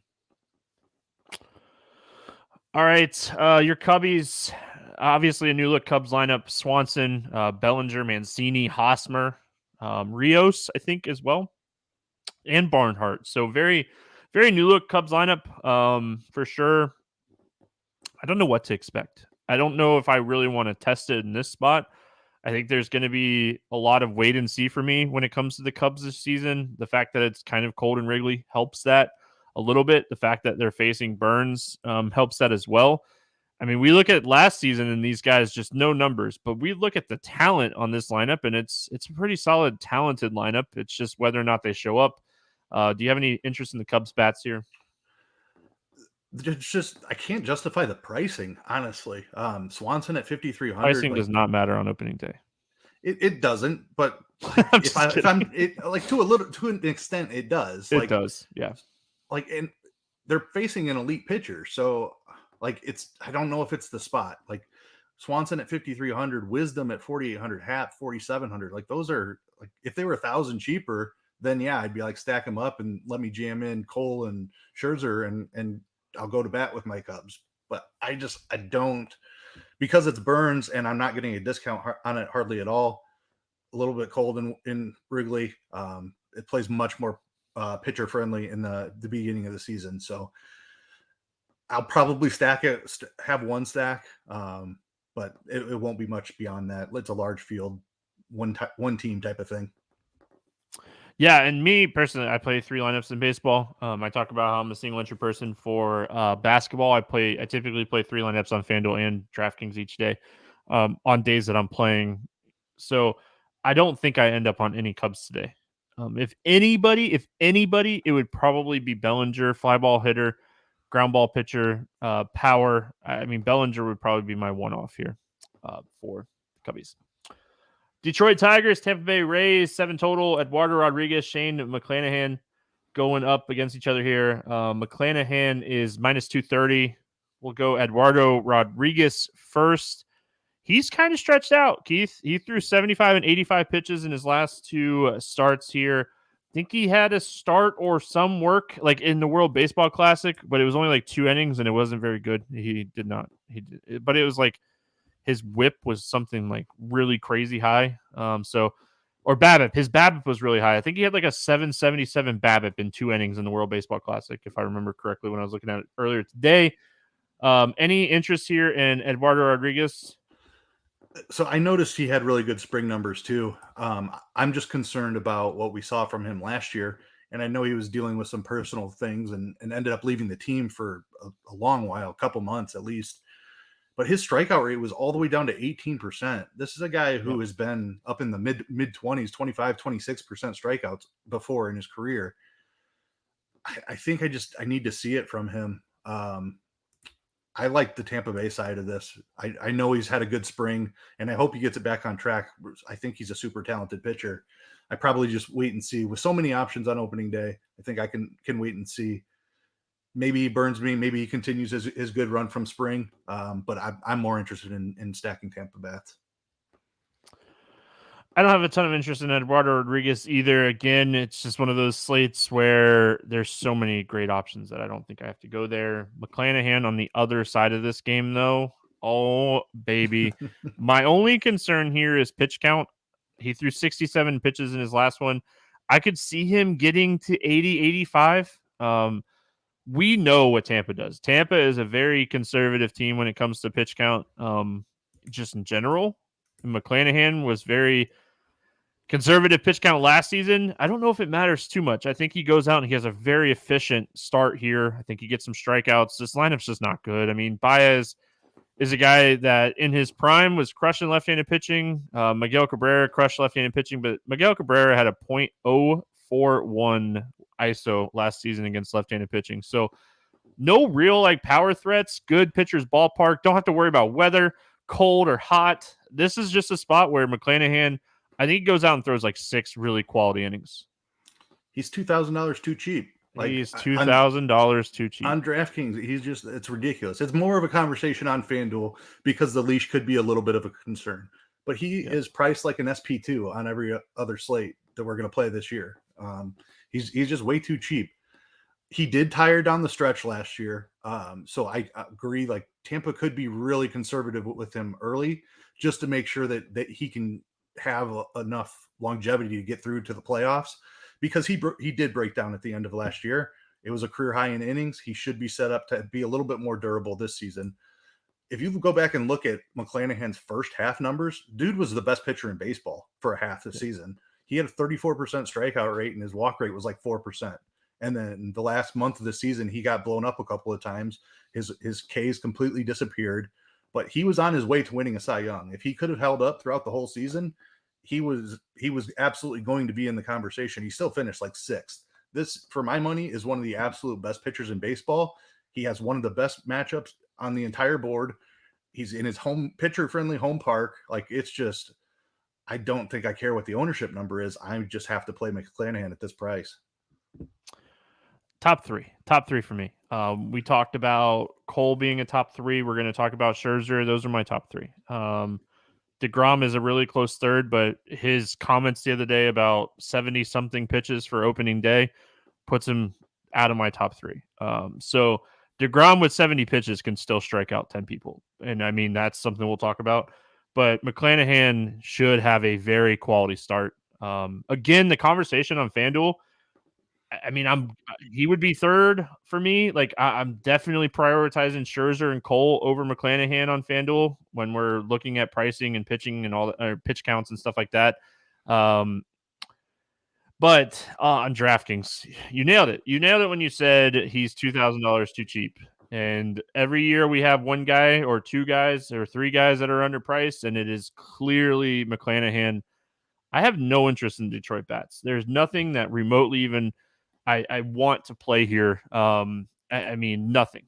All right, your Cubbies, obviously a new look Cubs lineup: Swanson, Bellinger, Mancini, Hosmer, Rios, I think as well, and Barnhart. So very, very new look Cubs lineup, for sure. I don't know what to expect. I don't know if I really want to test it in this spot. I think there's going to be a lot of wait and see for me when it comes to the Cubs this season. The fact that it's kind of cold in Wrigley helps that a little bit. The fact that they're facing Burns helps that as well. I mean, we look at last season and these guys just no numbers, but we look at the talent on this lineup and it's a pretty solid, talented lineup. It's just whether or not they show up. Do you have any interest in the Cubs bats here? It's just I can't justify the pricing, honestly. Swanson at 5,300. Pricing does not matter on opening day. It doesn't, but like, if I'm like to an extent, it does. It does, yeah. Like, and they're facing an elite pitcher, so like I don't know if it's the spot. Like Swanson at 5,300, Wisdom at 4,800, Happ 4,700. Like those are like if they were 1,000 cheaper, then yeah, I'd be like stack them up and let me jam in Cole and Scherzer and I'll go to bat with my Cubs. But I don't, because it's Burns and I'm not getting a discount on it hardly at all. A little bit cold in Wrigley. It plays much more pitcher friendly in the beginning of the season. So I'll probably stack it, have one stack, but it won't be much beyond that. It's a large field, one team type of thing. Yeah, and me personally, I play 3 lineups in baseball. I talk about how I'm a single entry person for basketball. I typically play 3 lineups on FanDuel and DraftKings each day on days that I'm playing. So I don't think I end up on any Cubs today. If anybody, it would probably be Bellinger, fly ball hitter, ground ball pitcher, power. I mean, Bellinger would probably be my one-off here for Cubbies. Detroit Tigers, Tampa Bay Rays, 7 total. Eduardo Rodriguez, Shane McClanahan going up against each other here. McClanahan is minus 230. We'll go Eduardo Rodriguez first. He's kind of stretched out, Keith. He threw 75 and 85 pitches in his last 2 starts here. I think he had a start or some work like in the World Baseball Classic, but it was only like 2 innings and it wasn't very good. He did, but it was like his whip was something like really crazy high. Or BABIP. His BABIP was really high. I think he had like a 777 BABIP in 2 innings in the World Baseball Classic, if I remember correctly when I was looking at it earlier today. Any interest here in Eduardo Rodriguez? So I noticed he had really good spring numbers too. I'm just concerned about what we saw from him last year. And I know he was dealing with some personal things and ended up leaving the team for a long while, a couple months at least. But his strikeout rate was all the way down to 18%. This is a guy who has been up in the mid 20s, 25, 26% strikeouts before in his career. I think I need to see it from him. I like the Tampa Bay side of this. I know he's had a good spring, and I hope he gets it back on track. I think he's a super talented pitcher. I probably just wait and see. With so many options on opening day, I think I can wait and see. Maybe he burns me. Maybe he continues his good run from spring. But I'm more interested in stacking Tampa bats. I don't have a ton of interest in Eduardo Rodriguez either. Again, it's just one of those slates where there's so many great options that I don't think I have to go there. McClanahan on the other side of this game, though. Oh, baby. My only concern here is pitch count. He threw 67 pitches in his last one. I could see him getting to 80, 85. We know what Tampa does. Tampa is a very conservative team when it comes to pitch count, just in general. McClanahan was very conservative pitch count last season. I don't know if it matters too much. I think he goes out and he has a very efficient start here. I think he gets some strikeouts. This lineup's just not good. I mean, Baez is a guy that in his prime was crushing left-handed pitching. Miguel Cabrera crushed left-handed pitching, but Miguel Cabrera had a .041 ISO last season against left-handed pitching. So no real like power threats, good pitcher's ballpark. Don't have to worry about weather. cold or hot. This is just a spot where McClanahan, I think, goes out and throws like 6 really quality innings. He's $2,000 too cheap. He's $2,000 too cheap. On DraftKings, it's ridiculous. It's more of a conversation on FanDuel because the leash could be a little bit of a concern. But he is priced like an SP2 on every other slate that we're going to play this year. He's just way too cheap. He did tire down the stretch last year. So I agree, like Tampa could be really conservative with him early just to make sure that he can have enough longevity to get through to the playoffs, because he did break down at the end of last year. It was a career high in innings. He should be set up to be a little bit more durable this season. If you go back and look at McClanahan's first half numbers, dude was the best pitcher in baseball for a half the season. He had a 34% strikeout rate and his walk rate was like 4%. And then the last month of the season, he got blown up a couple of times. His Ks completely disappeared, but he was on his way to winning a Cy Young. If he could have held up throughout the whole season, he was absolutely going to be in the conversation. He still finished like 6th. This, for my money, is one of the absolute best pitchers in baseball. He has one of the best matchups on the entire board. He's in his home pitcher-friendly home park. Like, it's just, I don't think I care what the ownership number is. I just have to play McClanahan at this price. Top three for me. We talked about Cole being a top 3. We're going to talk about Scherzer. Those are my top 3. DeGrom is a really close third, but his comments the other day about 70-something pitches for opening day puts him out of my top 3. So DeGrom with 70 pitches can still strike out 10 people. And I mean, that's something we'll talk about. But McClanahan should have a very quality start. Again, the conversation on FanDuel, I mean, he would be third for me. Like, I'm definitely prioritizing Scherzer and Cole over McClanahan on FanDuel when we're looking at pricing and pitching and all the pitch counts and stuff like that. But on DraftKings, you nailed it. You nailed it when you said he's $2,000 too cheap. And every year we have one guy or two guys or three guys that are underpriced, and it is clearly McClanahan. I have no interest in Detroit bats. There's nothing that remotely even I want to play here. I mean, nothing.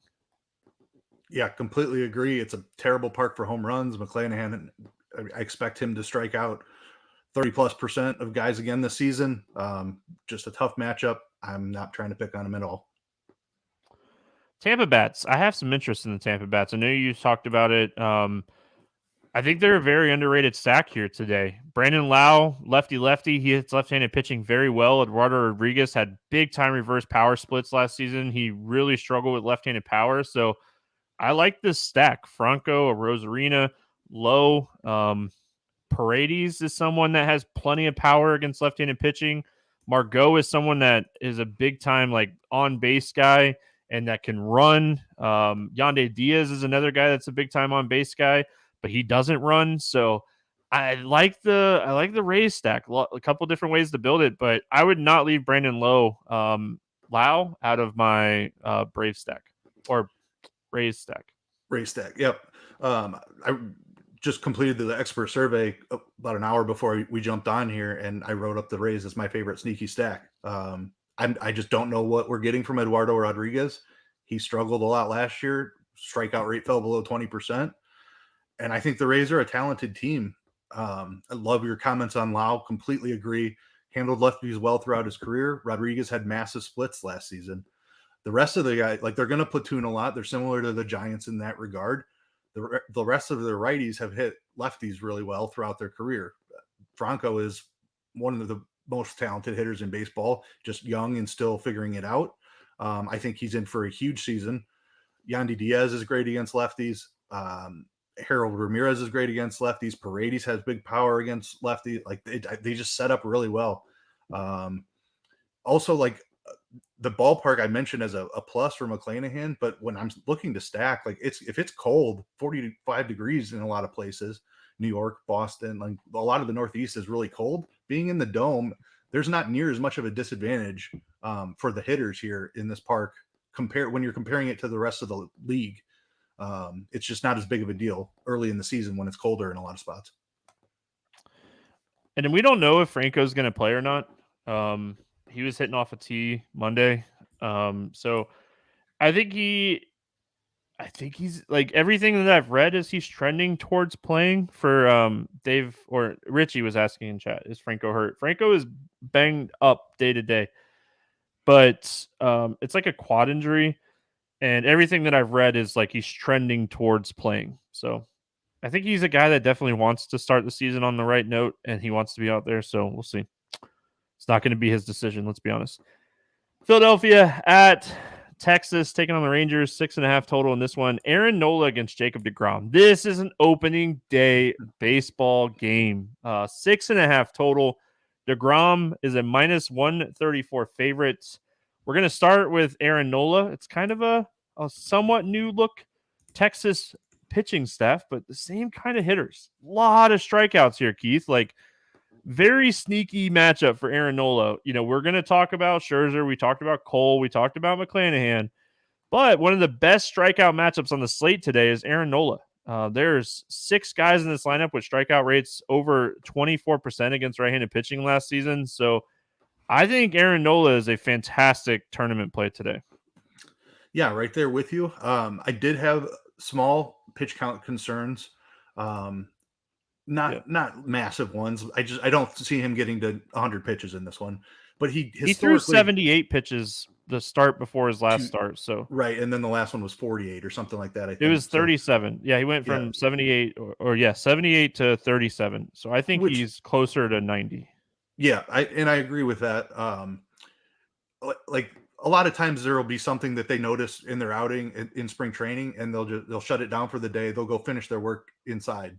Yeah, completely agree. It's a terrible park for home runs. McClanahan, I expect him to strike out 30+% of guys again this season. Just a tough matchup. I'm not trying to pick on him at all. Tampa bats. I have some interest in the Tampa bats. I know you talked about it. I think they're a very underrated stack here today. Brandon Lau, lefty. He hits left-handed pitching very well. Eduardo Rodriguez had big-time reverse power splits last season. He really struggled with left-handed power. So I like this stack. Franco, Rosarina, Lowe. Paredes is someone that has plenty of power against left-handed pitching. Margot is someone that is a big-time like on-base guy and that can run. Yandy Diaz is another guy that's a big-time on-base guy, but he doesn't run. So I like the Rays stack. A couple different ways to build it, but I would not leave Brandon Lau out of my Brave stack or Rays stack. Rays stack. Yep. I just completed the expert survey about an hour before we jumped on here, and I wrote up the Rays as my favorite sneaky stack. I just don't know what we're getting from Eduardo Rodriguez. He struggled a lot last year. Strikeout rate fell below 20%. And I think the Rays are a talented team. I love your comments on Lau. Completely agree. Handled lefties well throughout his career. Rodriguez had massive splits last season. The rest of the guys, like, they're going to platoon a lot. They're similar to the Giants in that regard. The rest of their righties have hit lefties really well throughout their career. Franco is one of the most talented hitters in baseball, just young and still figuring it out. I think he's in for a huge season. Yandy Diaz is great against lefties. Harold Ramirez is great against lefties. Paredes has big power against lefties. Like, they just set up really well. Also, like, the ballpark I mentioned as a plus for McClanahan, but when I'm looking to stack, like, if it's cold, 45 degrees in a lot of places, New York, Boston, like a lot of the Northeast is really cold. Being in the dome, there's not near as much of a disadvantage for the hitters here in this park when you're comparing it to the rest of the league. It's just not as big of a deal early in the season when it's colder in a lot of spots. And then we don't know if Franco's going to play or not. He was hitting off a tee Monday. So I think I think he's like everything that I've read is he's trending towards playing for Dave or Richie was asking in chat, is Franco hurt? Franco is banged up day to day, but it's like a quad injury, and everything that I've read is like he's trending towards playing. So I think he's a guy that definitely wants to start the season on the right note, and he wants to be out there. So we'll see. It's not going to be his decision. Let's be honest. Philadelphia at Texas taking on the Rangers, 6.5 total in this one. Aaron Nola against Jacob deGrom. This is an opening day baseball game. 6.5 total. DeGrom is a minus 134 favorite. We're going to start with Aaron Nola. It's kind of a somewhat new look Texas pitching staff, but the same kind of hitters. A lot of strikeouts here, Keith. Like, very sneaky matchup for Aaron Nola. You know, we're going to talk about Scherzer. We talked about Cole. We talked about McClanahan. But one of the best strikeout matchups on the slate today is Aaron Nola. There's 6 guys in this lineup with strikeout rates over 24% against right-handed pitching last season. So I think Aaron Nola is a fantastic tournament play today. Yeah, right there with you. I did have small pitch count concerns. Not massive ones. I don't see him getting to 100 pitches in this one. But he threw 78 pitches the start before his last start. So right, and then the last one was 48 or something like that. I think it was 37. So, yeah, he went from 78 or 78 to 37. So I think he's closer to 90. Yeah, I agree with that. Like a lot of times there will be something that they notice in their outing in spring training, and they'll shut it down for the day. They'll go finish their work inside.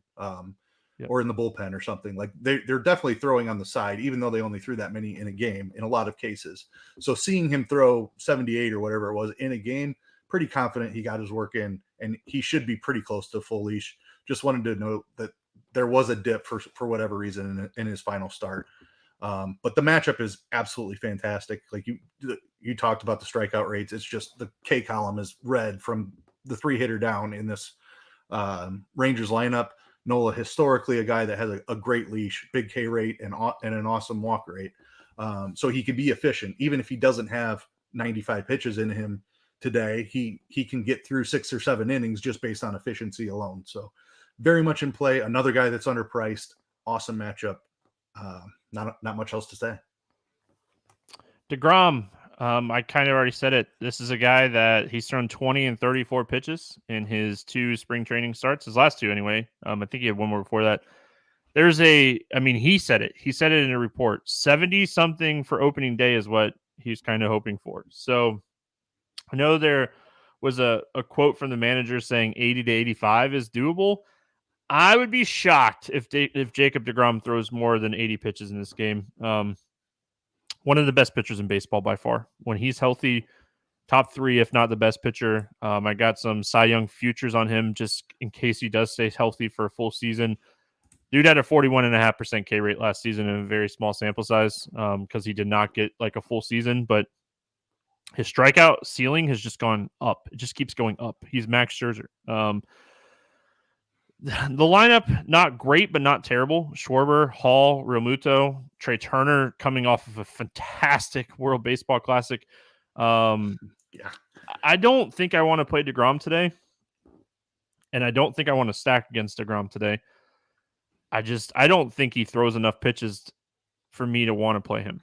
Or in the bullpen or something. Like they're definitely throwing on the side, even though they only threw that many in a game in a lot of cases. So seeing him throw 78 or whatever it was in a game, pretty confident he got his work in, and he should be pretty close to full leash. Just wanted to note that there was a dip for whatever reason in his final start. But the matchup is absolutely fantastic. Like you talked about the strikeout rates. It's just the K column is red from the 3-hitter down in this Rangers lineup. Nola, historically a guy that has a great leash, big K rate, and an awesome walk rate. So he can be efficient. Even if he doesn't have 95 pitches in him today, he can get through 6 or 7 innings just based on efficiency alone. So very much in play. Another guy that's underpriced. Awesome matchup. Not much else to say. DeGrom, I kind of already said it. This is a guy that he's thrown 20 and 34 pitches in his 2 spring training starts, his last 2 anyway. I think he had one more before that. He said it. He said it in a report. 70-something for opening day is what he's kind of hoping for. So I know there was a quote from the manager saying 80 to 85 is doable. I would be shocked if Jacob deGrom throws more than 80 pitches in this game. One of the best pitchers in baseball by far. When he's healthy, top 3, if not the best pitcher. I got some Cy Young futures on him just in case he does stay healthy for a full season. Dude had a 41.5% K rate last season in a very small sample size because he did not get like a full season, but his strikeout ceiling has just gone up. It just keeps going up. He's Max Scherzer. The lineup, not great, but not terrible. Schwarber, Hall, Realmuto, Trey Turner coming off of a fantastic World Baseball Classic. I don't think I want to play DeGrom today. And I don't think I want to stack against DeGrom today. I don't think he throws enough pitches for me to want to play him.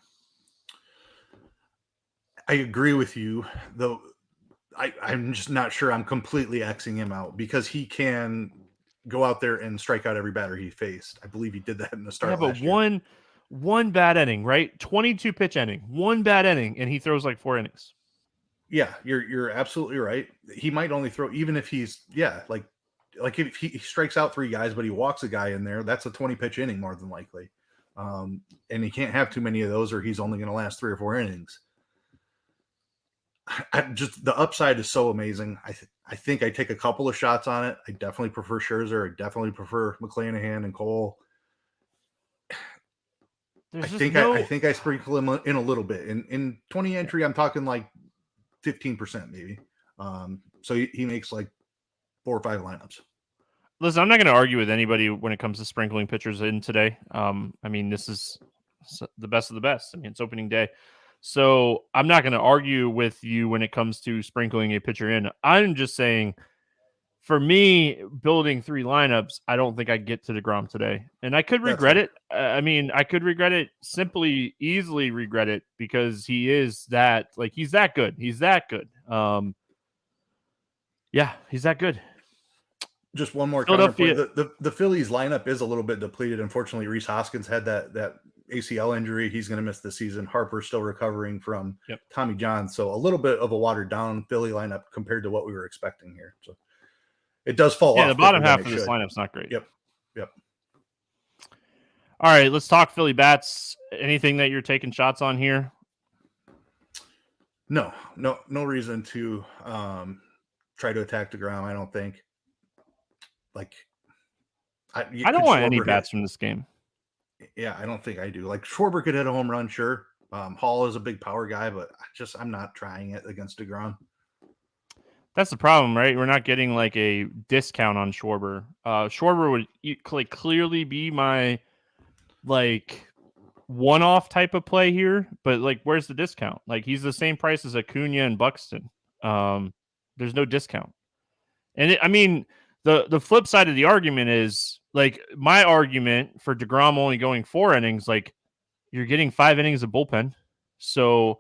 I agree with you, though. I'm just not sure I'm completely Xing him out because he can go out there and strike out every batter he faced. I believe he did that in the start. Yeah, but one bad inning, right? 22 pitch inning, one bad inning, and he throws like 4 innings. Yeah, you're absolutely right. He might only throw, even if he's like if he strikes out 3 guys, but he walks a guy in there, that's a 20 pitch inning more than likely. And he can't have too many of those, or he's only going to last 3 or 4 innings. The upside is so amazing. I think I take a couple of shots on it. I definitely prefer Scherzer. I definitely prefer McClanahan and Cole. I think I sprinkle him in a little bit. In 20 entry, I'm talking like 15% maybe. So he makes like 4 or 5 lineups. Listen, I'm not going to argue with anybody when it comes to sprinkling pitchers in today. This is the best of the best. It's opening day. So I'm not going to argue with you when it comes to sprinkling a pitcher in. I'm just saying for me, building 3 lineups, I don't think I get to DeGrom today. And I could regret it. I mean, I could regret it, easily regret it, because he is that, like, he's that good. He's that good. Yeah, he's that good. Just one more counterpoint. The Phillies lineup is a little bit depleted. Unfortunately, Rhys Hoskins had that ACL injury. He's going to miss the season. Harper's still recovering from Tommy John. So a little bit of a watered down Philly lineup compared to what we were expecting here. So it does fall off. Yeah, the bottom half of this lineup's not great. Yep. All right, let's talk Philly bats. Anything that you're taking shots on here? No reason to try to attack DeGrom, I don't think. Like, I don't want any bats from this game. Yeah, I don't think I do. Like, Schwarber could hit a home run, sure. Hall is a big power guy, but I'm not trying it against DeGrom. That's the problem, right? We're not getting like a discount on Schwarber. Schwarber would clearly be my one-off type of play here, but where's the discount? He's the same price as Acuna and Buxton. There's no discount. And the flip side of the argument is, my argument for DeGrom only going 4 innings, you're getting 5 innings of bullpen. So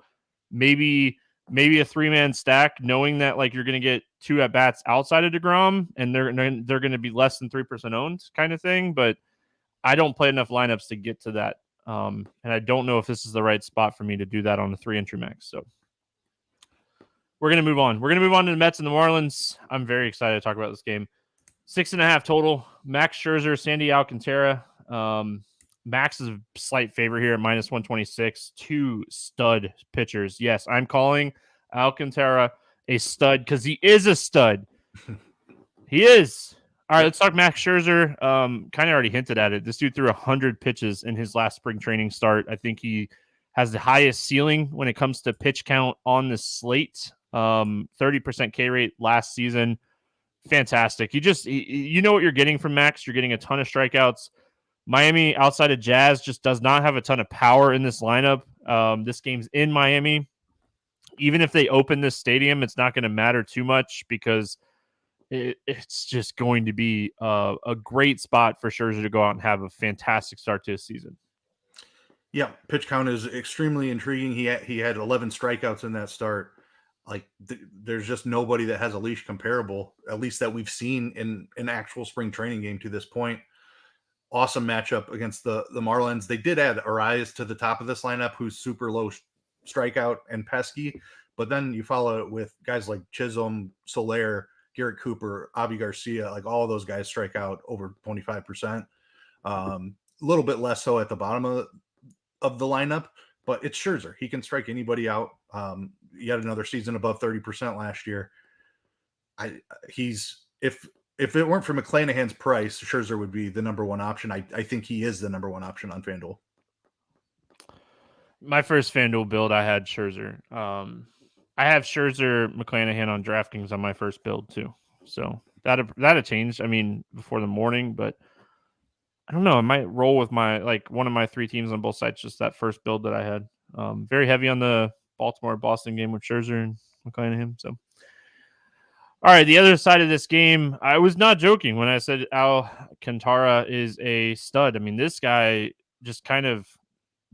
maybe a 3-man stack, knowing that you're going to get 2 at bats outside of DeGrom, and they're going to be less than 3% owned, kind of thing. But I don't play enough lineups to get to that, and I don't know if this is the right spot for me to do that on the 3-entry max. So we're going to move on. We're going to move on to the Mets and the Marlins. I'm very excited to talk about this game. 6.5 total. Max Scherzer, Sandy Alcantara. Max is a slight favorite here at -126. 2 stud pitchers. Yes, I'm calling Alcantara a stud because he is a stud. He is. All right, let's talk Max Scherzer. Kind of already hinted at it. This dude threw 100 pitches in his last spring training start. I think he has the highest ceiling when it comes to pitch count on the slate. 30% K rate last season. Fantastic. You know what you're getting from Max. You're getting a ton of strikeouts. Miami, outside of Jazz, just does not have a ton of power in this lineup. This game's in Miami. Even if they open this stadium, it's not going to matter too much because it's just going to be a great spot for Scherzer to go out and have a fantastic start to his season. Yeah, pitch count is extremely intriguing. He had 11 strikeouts in that start. There's just nobody that has a leash comparable, at least that we've seen in an actual spring training game to this point. Awesome matchup against the Marlins. They did add Eys to the top of this lineup, who's super low strikeout and pesky, but then you follow it with guys like Chisholm, Soler, Garrett Cooper, Avi Garcia. All of those guys strike out over 25%. A little bit less so at the bottom of the lineup, but it's Scherzer. He can strike anybody out. He had another season above 30% last year. If it weren't for McClanahan's price, Scherzer would be the number one option. I think he is the number one option on FanDuel. My first FanDuel build, I had Scherzer. I have Scherzer, McClanahan on DraftKings on my first build too. So that changed. Before the morning, but I don't know. I might roll with my one of my 3 teams on both sides. Just that first build that I had. Very heavy on the Baltimore-Boston game with Scherzer and McClanahan. So, all right, the other side of this game, I was not joking when I said Alcantara is a stud. This guy just kind of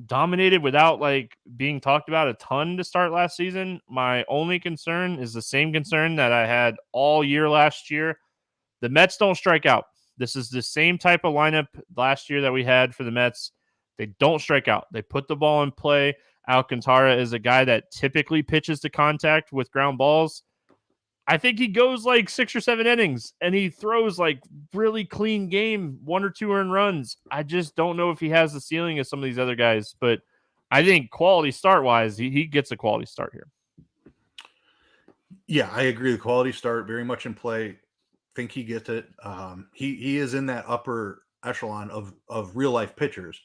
dominated without being talked about a ton to start last season. My only concern is the same concern that I had all year last year. The Mets don't strike out. This is the same type of lineup last year that we had for the Mets. They don't strike out. They put the ball in play. Alcantara is a guy that typically pitches to contact with ground balls. I think he goes 6 or 7 innings and he throws really clean game, 1 or 2 earned runs. I just don't know if he has the ceiling of some of these other guys, but I think quality start wise, he gets a quality start here. Yeah, I agree. The quality start very much in play. Think he gets it. He is in that upper echelon of real life pitchers.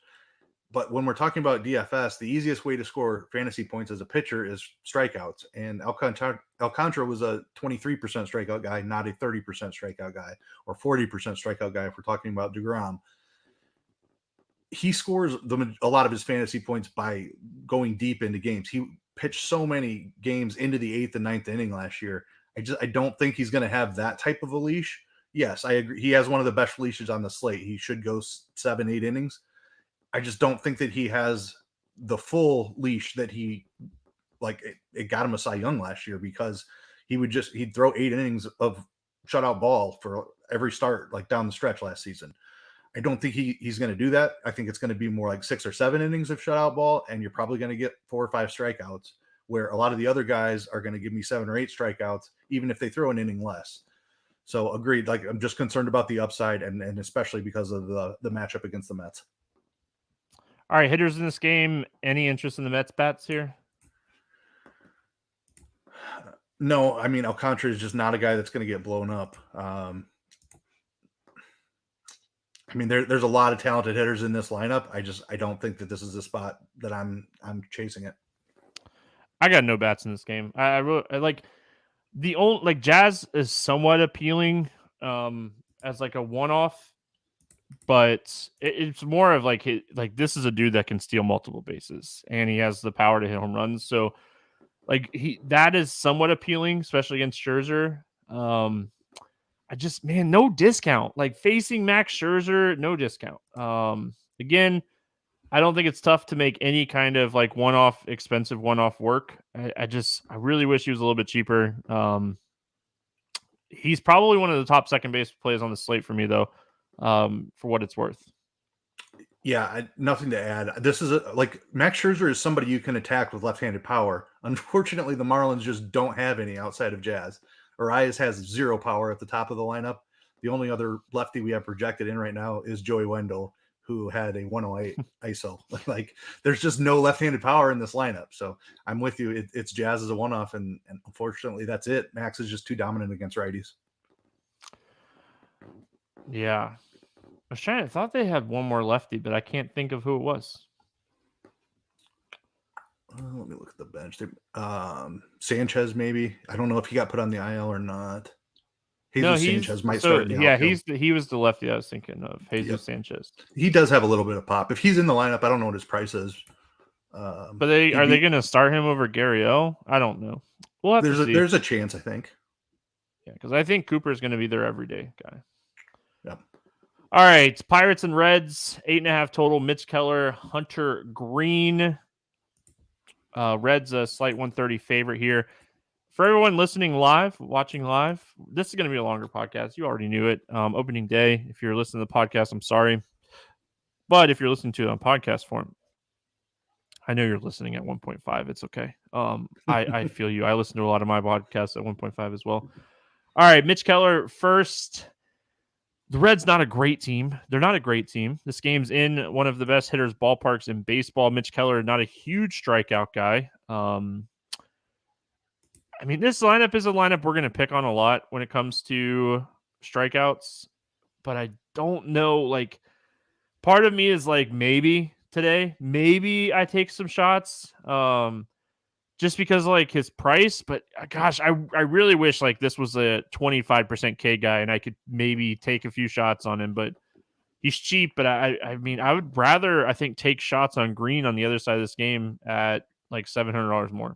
But when we're talking about DFS, the easiest way to score fantasy points as a pitcher is strikeouts. And Alcantara was a 23% strikeout guy, not a 30% strikeout guy or 40% strikeout guy if we're talking about DeGrom. He scores a lot of his fantasy points by going deep into games. He pitched so many games into the 8th and 9th inning last year. I don't think he's going to have that type of a leash. Yes, I agree. He has one of the best leashes on the slate. He should go 7-8 innings. I just don't think that he has the full leash that he like. It got him a Cy Young last year because he'd throw 8 innings of shutout ball for every start like down the stretch last season. I don't think he's going to do that. I think it's going to be more like 6 or 7 innings of shutout ball, and you're probably going to get 4 or 5 strikeouts, where a lot of the other guys are going to give me 7 or 8 strikeouts, even if they throw an inning less. So agreed. Like, I'm just concerned about the upside, and especially because of the matchup against the Mets. All right, hitters in this game. Any interest in the Mets bats here? No, I mean, Alcantara is just not a guy that's going to get blown up. I mean, there's a lot of talented hitters in this lineup. I don't think that this is a spot that I'm chasing it. I got no bats in this game. I like the old like Jazz is somewhat appealing as like a one-off, but it's more of like this is a dude that can steal multiple bases and he has the power to hit home runs. So like that is somewhat appealing, especially against Scherzer. No discount. Like facing Max Scherzer, no discount. Again, I don't think it's tough to make any kind of like expensive one-off work. I really wish he was a little bit cheaper. He's probably one of the top second base plays on the slate for me, though, for what it's worth. Yeah, nothing to add. This is like Max Scherzer is somebody you can attack with left-handed power. Unfortunately, the Marlins just don't have any outside of Jazz. Arias has 0 power at the top of the lineup. The only other lefty we have projected in right now is Joey Wendell, who had a 108 ISO. Like, there's just no left-handed power in this lineup. So I'm with you. It's Jazz as a one-off, and unfortunately, that's it. Max is just too dominant against righties. Yeah. I thought they had one more lefty, but I can't think of who it was. Let me look at the bench. Sanchez, maybe. I don't know if he got put on the IL or not. Sanchez might start in the outfield. He was the lefty I was thinking of. Jesus Sanchez. He does have a little bit of pop. If he's in the lineup, I don't know what his price is. But are they going to start him over Gary O? I don't know. We'll have to see. There's a chance, I think. Yeah, because I think Cooper's going to be their everyday guy. Yeah. All right, Pirates and Reds, 8.5 total. Mitch Keller, Hunter Green. Reds a slight 130 favorite here. For everyone watching live, this is going to be a longer podcast. You already knew it. Opening day. If you're listening to the podcast, I'm sorry. But if you're listening to it on podcast form, I know you're listening at 1.5. It's okay. I feel you. I listen to a lot of my podcasts at 1.5 as well. All right, Mitch Keller first. The Reds not a great team. They're not a great team. This game's in one of the best hitters ballparks in baseball. Mitch Keller, not a huge strikeout guy. I mean, this lineup is a lineup we're going to pick on a lot when it comes to strikeouts, but I don't know. Like, part of me is like, maybe today, I take some shots. Just because like his price, but gosh, I really wish like this was a 25% K guy and I could maybe take a few shots on him, but he's cheap. But I mean, I would rather, I think, take shots on Green on the other side of this game at like $700 more.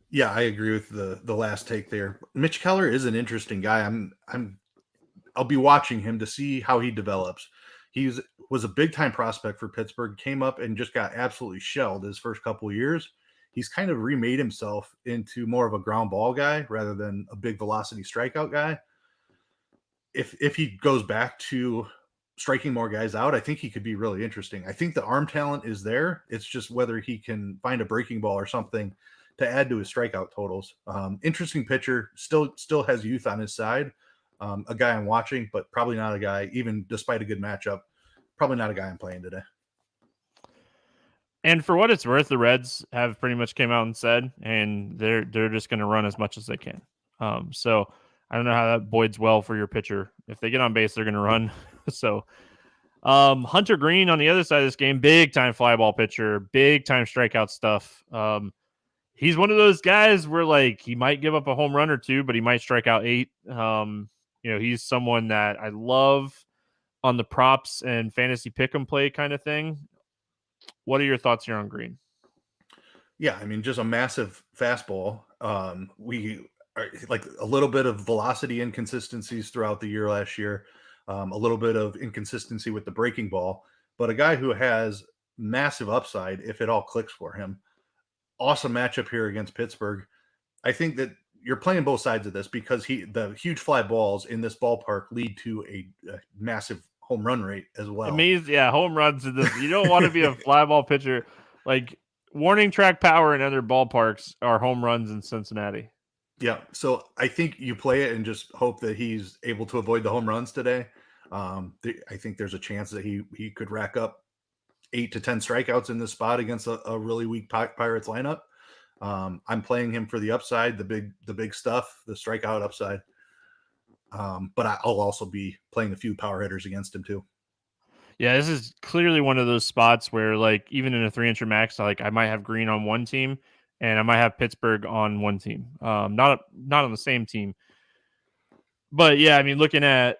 Yeah, I agree with the last take there. Mitch Keller is an interesting guy. I'll be watching him to see how he develops. He was a big time prospect for Pittsburgh, came up and just got absolutely shelled his first couple of years. He's kind of remade himself into more of a ground ball guy rather than a big velocity strikeout guy. If he goes back to striking more guys out, I think he could be really interesting. I think the arm talent is there. It's just whether he can find a breaking ball or something to add to his strikeout totals. Interesting pitcher, still has youth on his side. A guy I'm watching, but probably not a guy, even despite a good matchup, probably not a guy I'm playing today. And for what it's worth, the Reds have pretty much came out and said, and they're just going to run as much as they can. So I don't know how that bodes well for your pitcher. If they get on base, they're going to run. So Hunter Green on the other side of this game, big time fly ball pitcher, big time strikeout stuff. He's one of those guys where like he might give up a home run or two, but he might strike out 8. He's someone that I love on the props and fantasy pick 'em play kind of thing. What are your thoughts here on Green? Yeah, I mean, just a massive fastball. like a little bit of velocity inconsistencies throughout the year last year, a little bit of inconsistency with the breaking ball, but a guy who has massive upside if it all clicks for him. Awesome matchup here against Pittsburgh. I think that you're playing both sides of this because the huge fly balls in this ballpark lead to a massive home run rate as well. Amazing, yeah, home runs in this. You don't want to be a fly ball pitcher. Like warning track power in other ballparks are home runs in Cincinnati. Yeah, so I think you play it and just hope that he's able to avoid the home runs today. I think there's a chance that he could rack up 8 to 10 strikeouts in this spot against a really weak Pirates lineup. I'm playing him for the upside, the big stuff, the strikeout upside. But I'll also be playing a few power hitters against him too. Yeah, this is clearly one of those spots where, like, even in a 3-incher max, like I might have Green on one team and I might have Pittsburgh on one team. Not on the same team. But yeah, I mean, looking at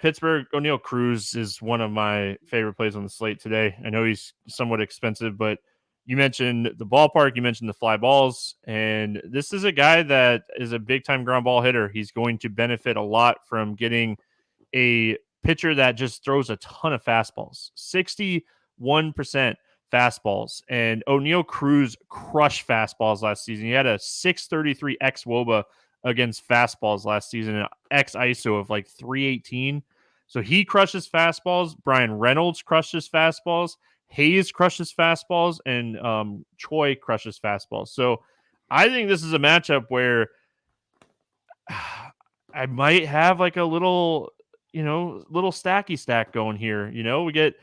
Pittsburgh, O'Neal Cruz is one of my favorite plays on the slate today. I know he's somewhat expensive, but you mentioned the ballpark, you mentioned the fly balls, and this is a guy that is a big time ground ball hitter. He's going to benefit a lot from getting a pitcher that just throws a ton of fastballs, 61% fastballs. And O'Neal Cruz crushed fastballs last season. He had a 633 x WOBA against fastballs last season, an X ISO of like 318. So he crushes fastballs. Brian Reynolds crushes fastballs. Hayes crushes fastballs, and Choi crushes fastballs. So I think this is a matchup where I might have like a little stacky stack going here. We get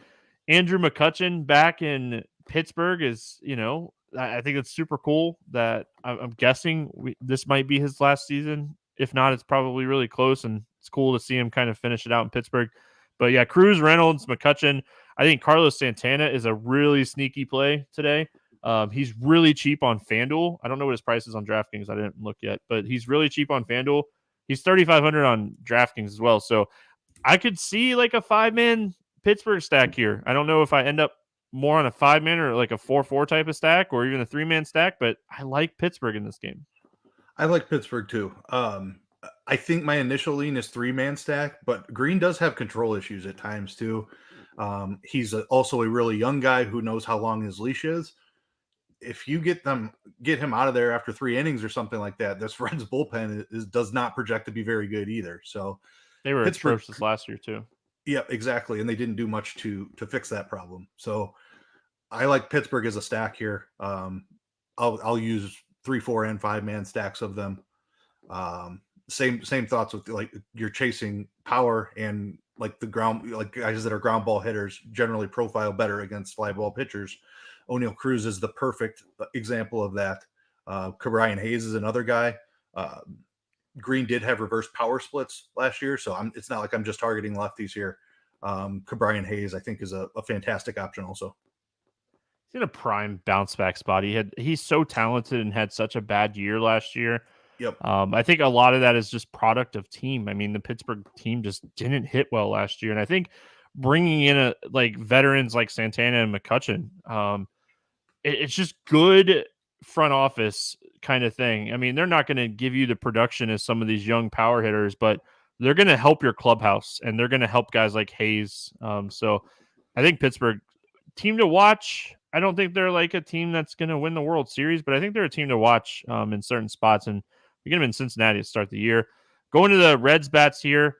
Andrew McCutchen back in Pittsburgh I think it's super cool that I'm guessing this might be his last season. If not, it's probably really close, and it's cool to see him kind of finish it out in Pittsburgh. But yeah, Cruz, Reynolds, McCutchen. I think Carlos Santana is a really sneaky play today. He's really cheap on FanDuel. I don't know what his price is on DraftKings. I didn't look yet, but he's really cheap on FanDuel. He's 3,500 on DraftKings as well. So I could see like a 5-man Pittsburgh stack here. I don't know if I end up more on a 5-man or like a 4-4 type of stack or even a 3-man stack, but I like Pittsburgh in this game. I like Pittsburgh too. I think my initial lean is 3-man stack, but Green does have control issues at times too. He's also a really young guy who knows how long his leash is. If you get him out of there after 3 innings or something like that, this Reds bullpen does not project to be very good either. So they were atrocious last year too. Yeah, exactly, and they didn't do much to fix that problem. So I like Pittsburgh as a stack here. I'll use 3, 4, and 5-man stacks of them. Same thoughts with like you're chasing power and like the ground, like guys that are ground ball hitters generally profile better against fly ball pitchers. O'Neal Cruz is the perfect example of that. Brian Hayes is another guy. Green did have reverse power splits last year, so it's not like I'm just targeting lefties here. Brian Hayes, I think, is a fantastic option also. He's in a prime bounce back spot. He's so talented and had such a bad year last year. Yep. I think a lot of that is just product of team. I mean, the Pittsburgh team just didn't hit well last year, and I think bringing in like veterans like Santana and McCutchen, it's just good front office kind of thing. I mean, they're not going to give you the production as some of these young power hitters, but they're going to help your clubhouse and they're going to help guys like Hayes. So I think Pittsburgh team to watch. I don't think they're like a team that's going to win the World Series, but I think they're a team to watch in certain spots. And we get them in Cincinnati to start the year. Going to the Reds bats here.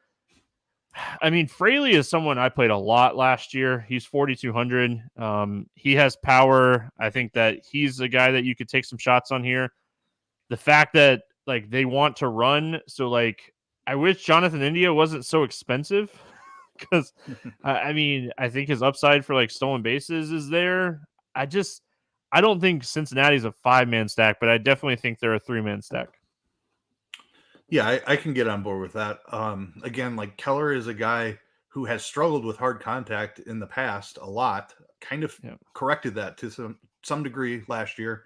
I mean, Fraley is someone I played a lot last year. He's 4,200. He has power. I think that he's a guy that you could take some shots on here. The fact that like they want to run, so like I wish Jonathan India wasn't so expensive because I mean I think his upside for like stolen bases is there. I don't think Cincinnati's a 5-man stack, but I definitely think they're a 3-man stack. Yeah, I can get on board with that. Again, like Keller is a guy who has struggled with hard contact in the past a lot, kind of corrected that to some degree last year.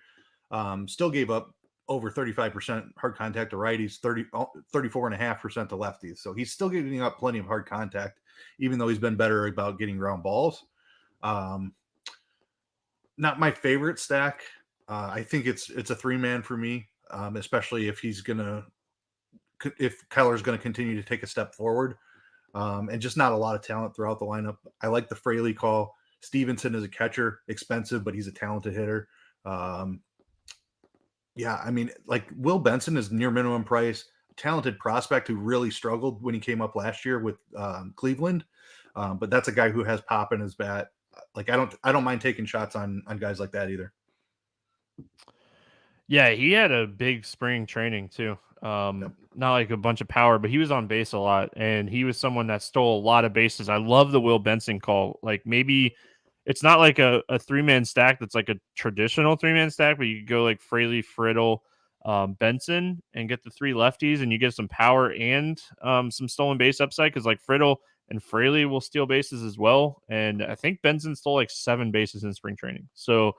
Still gave up over 35% hard contact to righties, 34.5% to lefties. So he's still giving up plenty of hard contact, even though he's been better about getting ground balls. Not my favorite stack. I think it's a 3-man for me. Especially if he's going to if Keller's going to continue to take a step forward. And just not a lot of talent throughout the lineup. I like the Fraley call. Stevenson is a catcher, expensive, but he's a talented hitter. Yeah, I mean, like Will Benson is near minimum price, talented prospect who really struggled when he came up last year with Cleveland. But that's a guy who has pop in his bat. Like I don't mind taking shots on guys like that either. Yeah, he had a big spring training too. Yep. Not like a bunch of power, but he was on base a lot, and he was someone that stole a lot of bases. I love the Will Benson call. Like maybe it's not like a 3-man stack that's like a traditional 3-man stack, but you could go like Fraley, Friddle, Benson, and get the 3 lefties, and you get some power and some stolen base upside because like Friddle and Fraley will steal bases as well. And I think Benson stole like 7 bases in spring training. So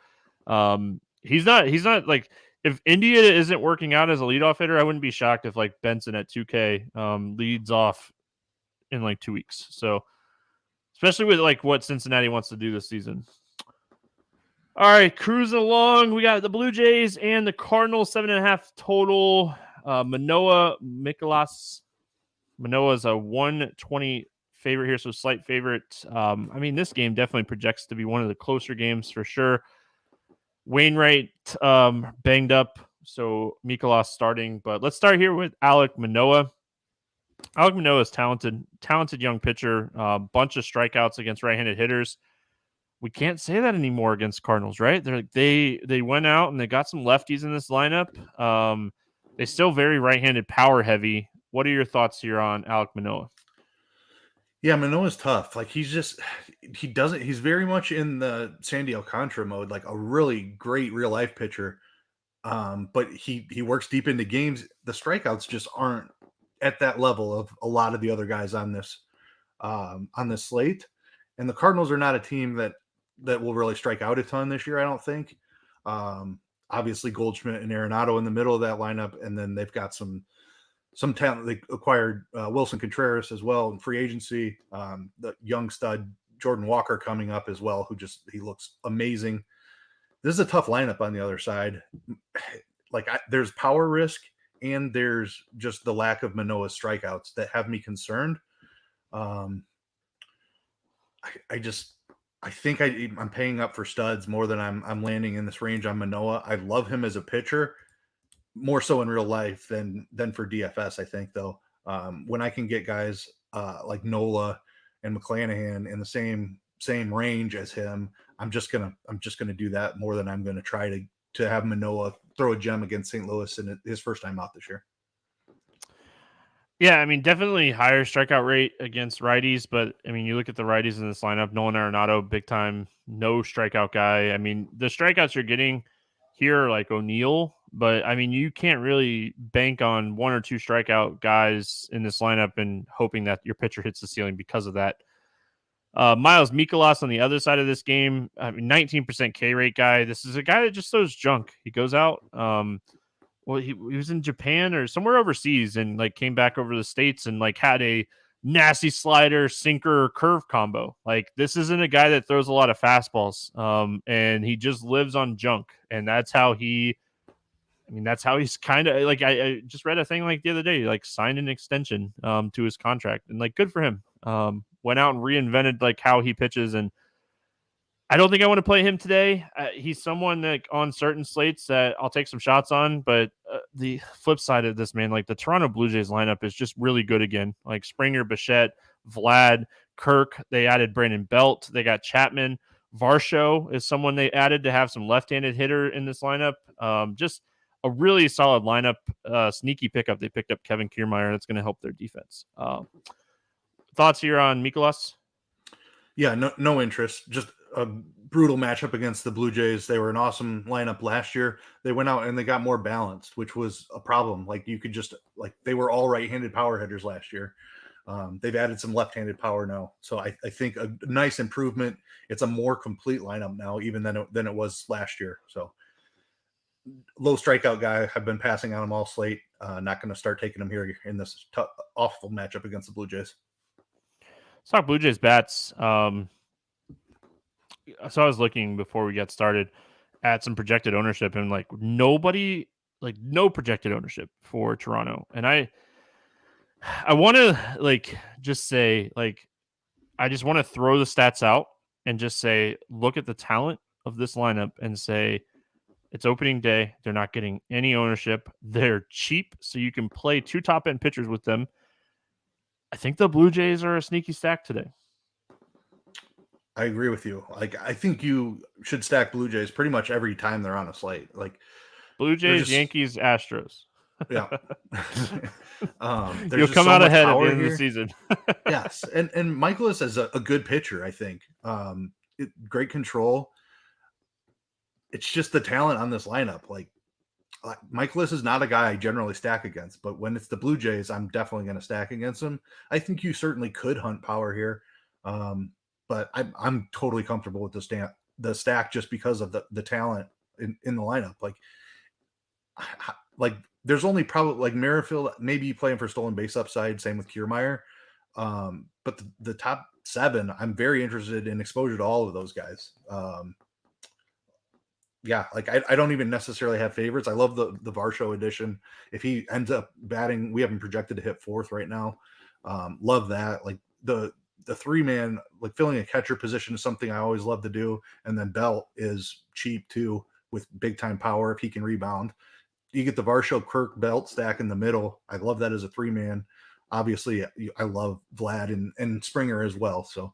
he's not like if India isn't working out as a leadoff hitter, I wouldn't be shocked if like Benson at 2K leads off in like 2 weeks. So especially with like what Cincinnati wants to do this season. All right, cruising along. We got the Blue Jays and the Cardinals, 7.5 total. Manoah is a 120 favorite here, so slight favorite. I mean, this game definitely projects to be one of the closer games for sure. Wainwright banged up, so Mikolas starting. But let's start here with Alek Manoah. Alek Manoah is talented young pitcher. Bunch of strikeouts against right-handed hitters. We can't say that anymore against Cardinals, right? They went out and they got some lefties in this lineup. They still very right-handed, power heavy. What are your thoughts here on Alek Manoah? Yeah, Manoah's tough. Like he's very much in the Sandy Alcantara mode, like a really great real life pitcher. But he works deep into games. The strikeouts just aren't at that level of a lot of the other guys on this slate. And the Cardinals are not a team that will really strike out a ton this year, I don't think. Obviously Goldschmidt and Arenado in the middle of that lineup, and then they've got some talent. They acquired Wilson Contreras as well in free agency. The young stud Jordan Walker coming up as well, he looks amazing. This is a tough lineup on the other side. Like there's power risk and there's just the lack of Manoah's strikeouts that have me concerned. I think I'm paying up for studs more than I'm landing in this range on Manoah. I love him as a pitcher, more so in real life than for DFS. I think though, when I can get guys like Nola and McClanahan in the same range as him, I'm just gonna do that more than I'm gonna try to have Manoah throw a gem against St. Louis in his first time out this year. Yeah, I mean, definitely higher strikeout rate against righties, but I mean, you look at the righties in this lineup, Nolan Arenado, big time, no strikeout guy. I mean, the strikeouts you're getting here are like O'Neill, but I mean, you can't really bank on 1 or 2 strikeout guys in this lineup and hoping that your pitcher hits the ceiling because of that. Miles Mikolas on the other side of this game, I mean, 19% K rate guy. This is a guy that just throws junk. He goes out. Well, he was in Japan or somewhere overseas and like came back over the States and like had a nasty slider, sinker, curve combo. Like this isn't a guy that throws a lot of fastballs. And he just lives on junk. And that's how he's kind of like, I just read a thing like the other day, like signed an extension to his contract and like good for him. Went out and reinvented like how he pitches, and I don't think I want to play him today. He's someone that on certain slates that I'll take some shots on, but the flip side of this, man, like the Toronto Blue Jays lineup is just really good again. Like Springer, Bichette, Vlad, Kirk. They added Brandon Belt. They got Chapman. Varsho is someone they added to have some left-handed hitter in this lineup. Just a really solid lineup. Sneaky pickup. They picked up Kevin Kiermaier. That's going to help their defense. Thoughts here on Mikolas? Yeah, no interest. Just a brutal matchup against the Blue Jays. They were an awesome lineup last year. They went out and they got more balanced, which was a problem. Like you could just they were all right-handed power hitters last year. They've added some left-handed power now, so I think a nice improvement. It's a more complete lineup now, even than it was last year. So low strikeout guy. I've been passing on him all slate. Not going to start taking him here in this awful matchup against the Blue Jays. Let's talk Blue Jays bats. So I was looking before we got started at some projected ownership, and no projected ownership for Toronto. And I want to just say I just want to throw the stats out and just say, look at the talent of this lineup and say it's opening day. They're not getting any ownership. They're cheap, so you can play 2 top end pitchers with them. I think the Blue Jays are a sneaky stack today. I agree with you. I think you should stack Blue Jays pretty much every time they're on a slate. Blue Jays, just, Yankees, Astros. Yeah. There's You'll just come so out much ahead at the power end here. of the season. Yes. And Michaelis is a good pitcher, I think. Great control. It's just the talent on this lineup. Michaelis is not a guy I generally stack against, but when it's the Blue Jays, I'm definitely going to stack against him. I think you certainly could hunt power here. But I'm totally comfortable with the stack just because of the talent in the lineup. There's only probably Merrifield, maybe playing for stolen base upside, same with Kiermaier. But the top 7, I'm very interested in exposure to all of those guys. I don't even necessarily have favorites. I love the Varsho edition. If he ends up batting, we have him projected to hit 4th right now. Love that. The 3-man, filling a catcher position is something I always love to do. And then Belt is cheap too, with big time power if he can rebound. You get the Varsho Kirk Belt stack in the middle. I love that as a 3-man. Obviously, I love Vlad and Springer as well. So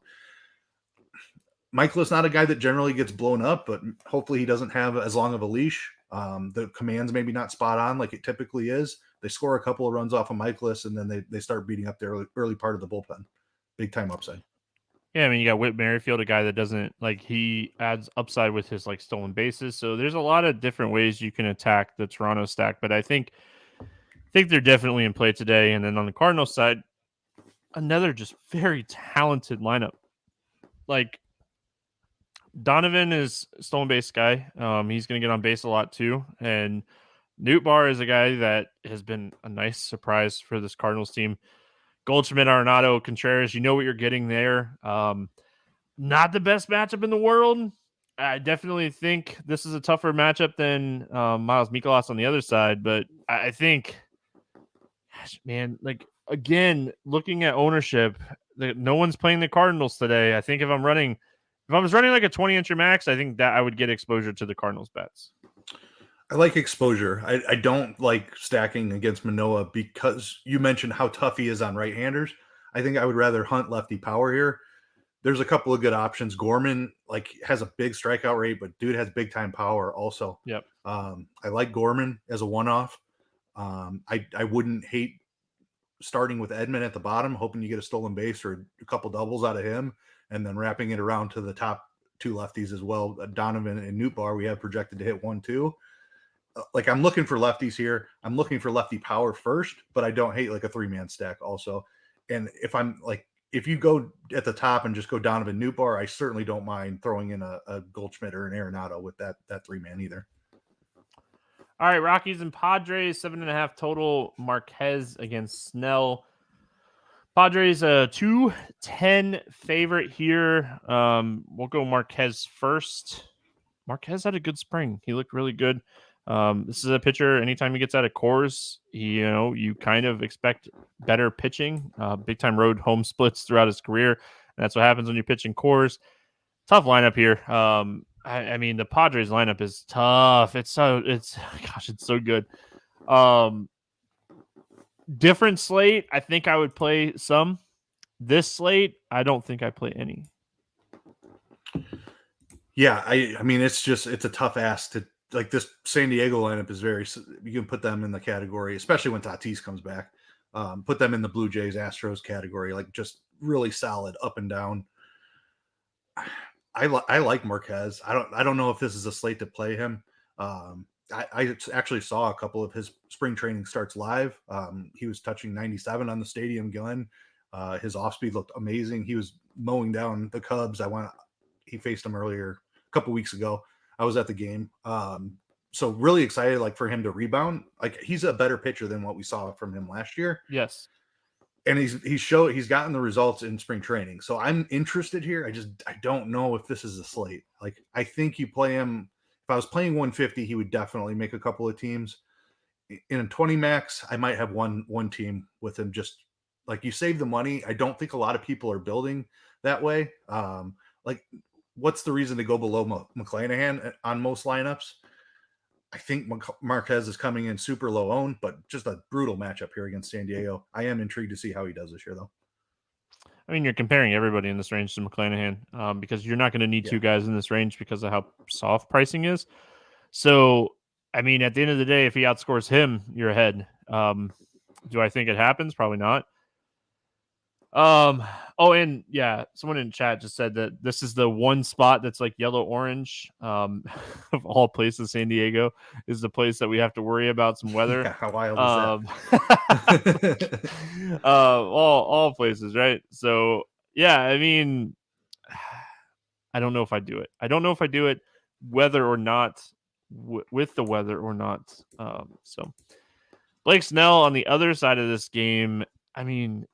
Michaelis not a guy that generally gets blown up, but hopefully he doesn't have as long of a leash. The commands maybe not spot on like it typically is. They score a couple of runs off of Michaelis, and then they start beating up the early part of the bullpen. Big time upside. Yeah, I mean, you got Whit Merrifield, a guy that doesn't he adds upside with his stolen bases. So there's a lot of different ways you can attack the Toronto stack, but I think they're definitely in play today. And then on the Cardinals side, another just very talented lineup. Donovan is a stolen base guy. He's going to get on base a lot too. And Nootbaar is a guy that has been a nice surprise for this Cardinals team. Goldschmidt, Arenado, Contreras, you know what you're getting there. Not the best matchup in the world. I definitely think this is a tougher matchup than Miles Mikolas on the other side. But I think, man, again, looking at ownership, no one's playing the Cardinals today. I think if I was running like a 20-incher max, I think that I would get exposure to the Cardinals bets. I like exposure. I don't like stacking against Manoah because you mentioned how tough he is on right-handers. I think I would rather hunt lefty power here. There's a couple of good options. Gorman has a big strikeout rate, but dude has big time power also. Yep. I like Gorman as a one-off. I wouldn't hate starting with Edman at the bottom, hoping you get a stolen base or a couple doubles out of him, and then wrapping it around to the top 2 lefties as well. Donovan and Nootbaar, we have projected to hit 1-2. I'm looking for lefties here. I'm looking for lefty power first, but I don't hate a 3-man stack also. And if you go at the top and just go Donovan Nootbaar, I certainly don't mind throwing in a Goldschmidt or an Arenado with that 3-man either. All right, Rockies and Padres, 7.5 total. Marquez against Snell. Padres a 2-10 favorite here. We'll go Marquez first. Marquez had a good spring. He looked really good. This is a pitcher. Anytime he gets out of Coors, you kind of expect better pitching. Big time road home splits throughout his career. And that's what happens when you pitch in Coors. Tough lineup here. I mean, the Padres lineup is tough. It's so good. Different slate. I think I would play some. This slate, I don't think I play any. Yeah, I mean, it's a tough ask to this San Diego lineup is you can put them in the category, especially when Tatis comes back. Put them in the Blue Jays, Astros category, just really solid up and down. I like Marquez. I don't know if this is a slate to play him. I actually saw a couple of his spring training starts live. He was touching 97 on the stadium gun. His off speed looked amazing. He was mowing down the Cubs. He faced them earlier a couple weeks ago. I was at the game. So really excited for him to rebound. He's a better pitcher than what we saw from him last year. Yes. And he's gotten the results in spring training. So I'm interested here. I don't know if this is a slate. I think you play him. If I was playing 150, he would definitely make a couple of teams. In a 20 max, I might have one team with him just Like, you save the money. I don't think a lot of people are building that way. Like, what's the reason to go below McClanahan on most lineups? I think Marquez is coming in super low owned, but just a brutal matchup here against San Diego. I am intrigued to see how he does this year, though. I mean, you're comparing everybody in this range to McClanahan because you're not going to need two guys in this range because of how soft pricing is. So, I mean, at the end of the day, if he outscores him, you're ahead. Do I think it happens? Probably not. Oh, and yeah, someone in chat just said that this is the one spot that's like yellow orange. Of all places, San Diego is the place that we have to worry about some weather. Yeah, how wild is that? All places, right? So yeah, I mean, I don't know if I do it. I don't know if I do it, whether or not with the weather or not. So Blake Snell on the other side of this game. I mean,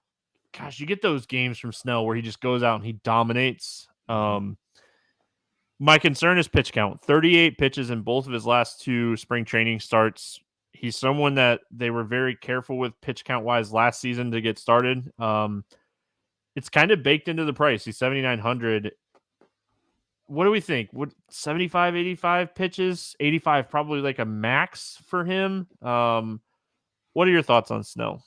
gosh, you get those games from Snell where he just goes out and he dominates. My concern is pitch count. 38 pitches in both of his last two spring training starts. He's someone that they were very careful with pitch count wise last season to get started. It's kind of baked into the price. He's 7,900. What do we think? Would 75, 85 pitches? 85 probably like a max for him. What are your thoughts on Snell?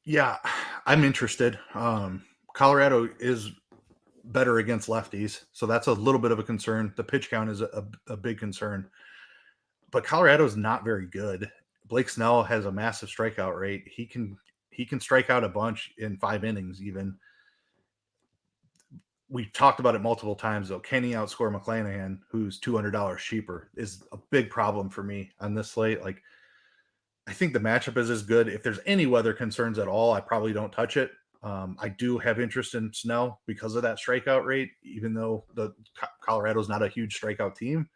Yeah, I'm interested. Colorado is better against lefties, so that's a little bit of a concern. The pitch count is a big concern, but Colorado is not very good. Blake Snell has a massive strikeout rate. He can strike out a bunch in 5 innings even. We talked about it multiple times, though. Can he outscore McClanahan, who's $200 cheaper, is a big problem for me on this slate. Like, I think the matchup is as good. If there's any weather concerns at all, I probably don't touch it. I do have interest in Snell because of that strikeout rate, even though the Colorado's not a huge strikeout team.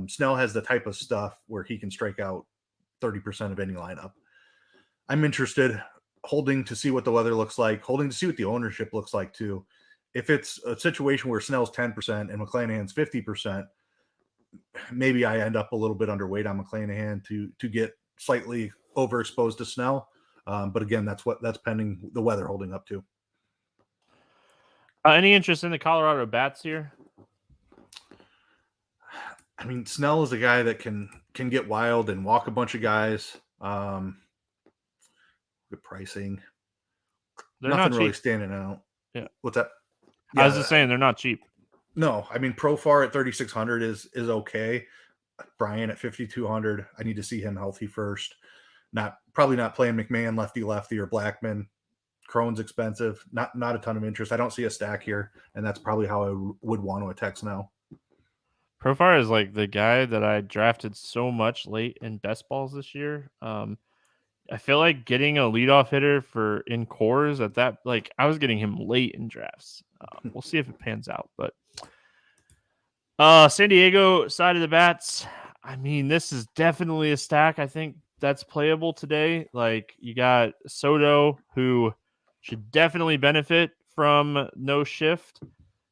Snell has the type of stuff where he can strike out 30% of any lineup. I'm interested, holding to see what the weather looks like, holding to see what the ownership looks like too. If it's a situation where Snell's 10% and McClanahan's 50%, maybe I end up a little bit underweight on McClanahan to get slightly overexposed to Snell. But again, that's pending the weather holding up to. Any interest in the Colorado bats here? I mean, Snell is a guy that can get wild and walk a bunch of guys. Good pricing. They're Nothing not really cheap. standing out. Yeah. What's that? Yeah, I was just saying they're not cheap. No, I mean, Profar at 3,600 is okay. Brian at 5,200. I need to see him healthy first. Probably not playing McMahon lefty or Blackman. Cron's expensive. Not a ton of interest. I don't see a stack here, and that's probably how I would want to attack Snell. Profar is like the guy that I drafted so much late in best balls this year. I feel like getting a leadoff hitter for in cores at that, like I was getting him late in drafts. We'll see if it pans out, but San Diego side of the bats. I mean, this is definitely a stack. I think that's playable today. Like you got Soto, who should definitely benefit from no shift.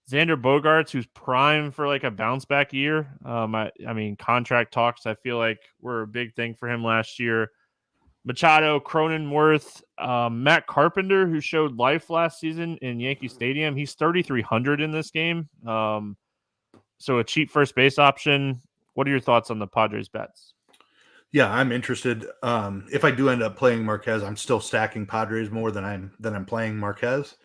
Xander Bogaerts, who's prime for like a bounce back year. I mean, contract talks, I feel like were a big thing for him last year. Machado, Cronenworth, Matt Carpenter, who showed life last season in Yankee Stadium. He's 3,300 in this game. So a cheap first base option. What are your thoughts on the Padres bets? Yeah, I'm interested. If I do end up playing Marquez, I'm still stacking Padres more than I'm playing Marquez.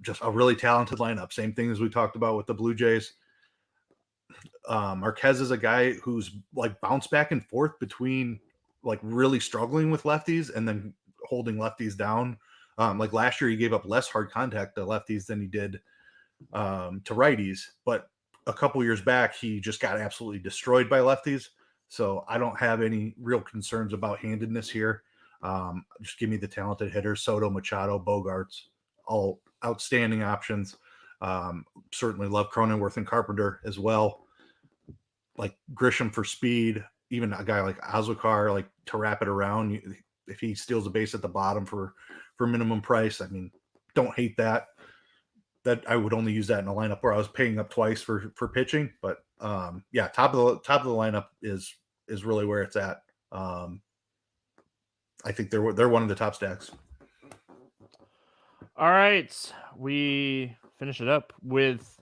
Just a really talented lineup. Same thing as we talked about with the Blue Jays. Marquez is a guy who's like bounced back and forth between like really struggling with lefties and then holding lefties down. Like last year, he gave up less hard contact to lefties than he did to righties. But a couple years back, he just got absolutely destroyed by lefties. So I don't have any real concerns about handedness here. Just give me the talented hitters: Soto, Machado, Bogaerts, all outstanding options. Certainly love Cronenworth and Carpenter as well. Like Grisham for speed, even a guy like Azokar, like to wrap it around. If he steals a base at the bottom for minimum price, I mean, don't hate that. That I would only use that in a lineup where I was paying up twice for pitching. But yeah, top of the lineup is really where it's at. I think they're one of the top stacks. All right, we finish it up with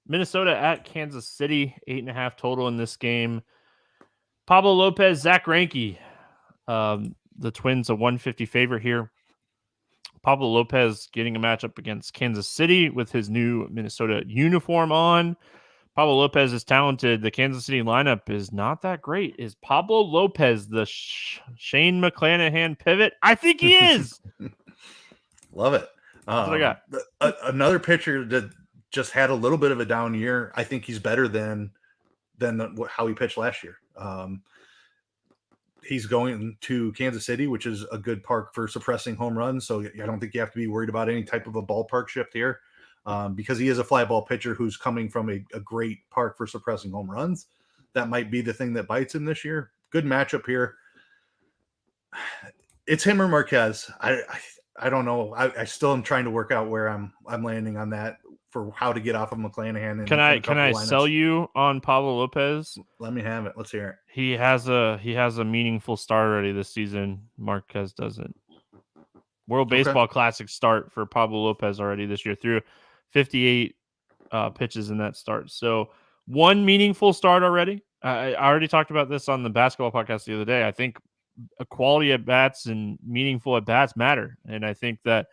Minnesota at Kansas City, 8.5 total in this game. Pablo Lopez, Zach Greinke. The Twins a 150 favorite here. Pablo Lopez getting a matchup against Kansas City with his new Minnesota uniform on. Pablo Lopez is talented. The Kansas City lineup is not that great. Is Pablo Lopez the Shane McClanahan pivot? I think he is. Love it. That's what I got. Another pitcher that just had a little bit of a down year. I think he's better than how he pitched last year. He's going to Kansas City, which is a good park for suppressing home runs. So I don't think you have to be worried about any type of a ballpark shift here, because he is a fly ball pitcher who's coming from a great park for suppressing home runs. That might be the thing that bites him this year. Good matchup here. It's him or Marquez. I don't know. I still am trying to work out where I'm landing on that for how to get off of McClanahan. Can I sell you on Pablo Lopez? Let me have it. Let's hear it. He has a meaningful start already this season. Marquez doesn't. World Baseball Classic start for Pablo Lopez already this year through 58 pitches in that start. So one meaningful start already. I already talked about this on the basketball podcast the other day. I think a quality at bats and meaningful at bats matter, and I think that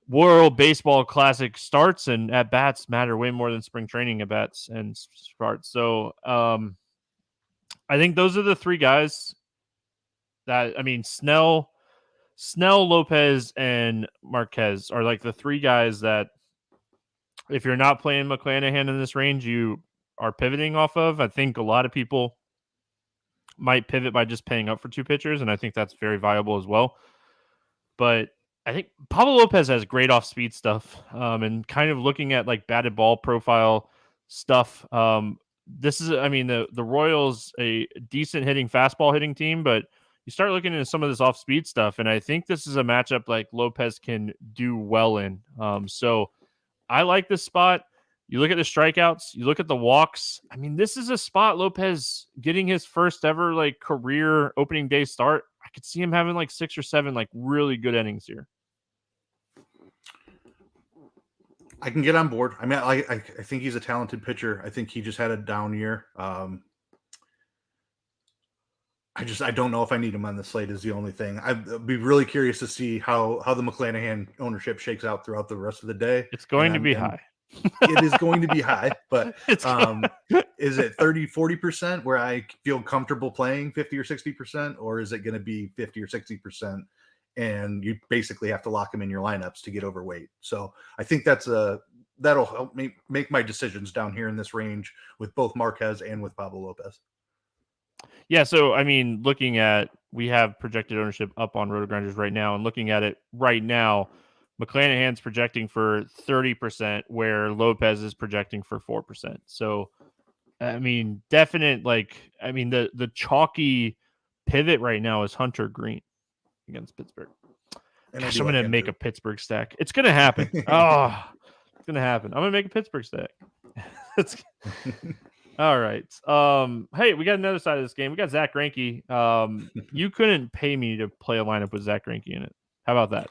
World Baseball Classic starts and at bats matter way more than spring training at bats and starts. So I think those are the three guys that, I mean, Snell, Lopez, and Marquez are like the three guys that if you're not playing McClanahan in this range, you are pivoting off of. I think a lot of people might pivot by just paying up for two pitchers, and I think that's very viable as well. But I think Pablo Lopez has great off-speed stuff, and kind of looking at like batted ball profile stuff. This is, I mean, the Royals, a decent fastball hitting team, but you start looking into some of this off-speed stuff, and I think this is a matchup like Lopez can do well in. So I like this spot. You look at the strikeouts, you look at the walks. I mean, this is a spot Lopez getting his first ever like career opening day start. I could see him having like 6 or 7 like really good innings here. I can get on board. I mean, I think he's a talented pitcher. I think he just had a down year. I don't know if I need him on the slate is the only thing. I'd be really curious to see how the McClanahan ownership shakes out throughout the rest of the day. It's going to be high. It is going to be high, but is it 30-40% where I feel comfortable playing 50 or 60%, or is it going to be 50 or 60% and you basically have to lock him in your lineups to get overweight? So I think that'll help me make my decisions down here in this range with both Marquez and with Pablo Lopez. Yeah, so I mean, we have projected ownership up on RotoGrinders right now, and looking at it right now, McClanahan's projecting for 30%, where Lopez is projecting for 4%. So, I mean, the chalky pivot right now is Hunter Green against Pittsburgh. Gosh, I'm going to make a Pittsburgh stack. It's going to happen. It's going to happen. I'm going to make a Pittsburgh stack. All right. Hey, we got another side of this game. We got Zach Greinke. You couldn't pay me to play a lineup with Zach Greinke in it. How about that?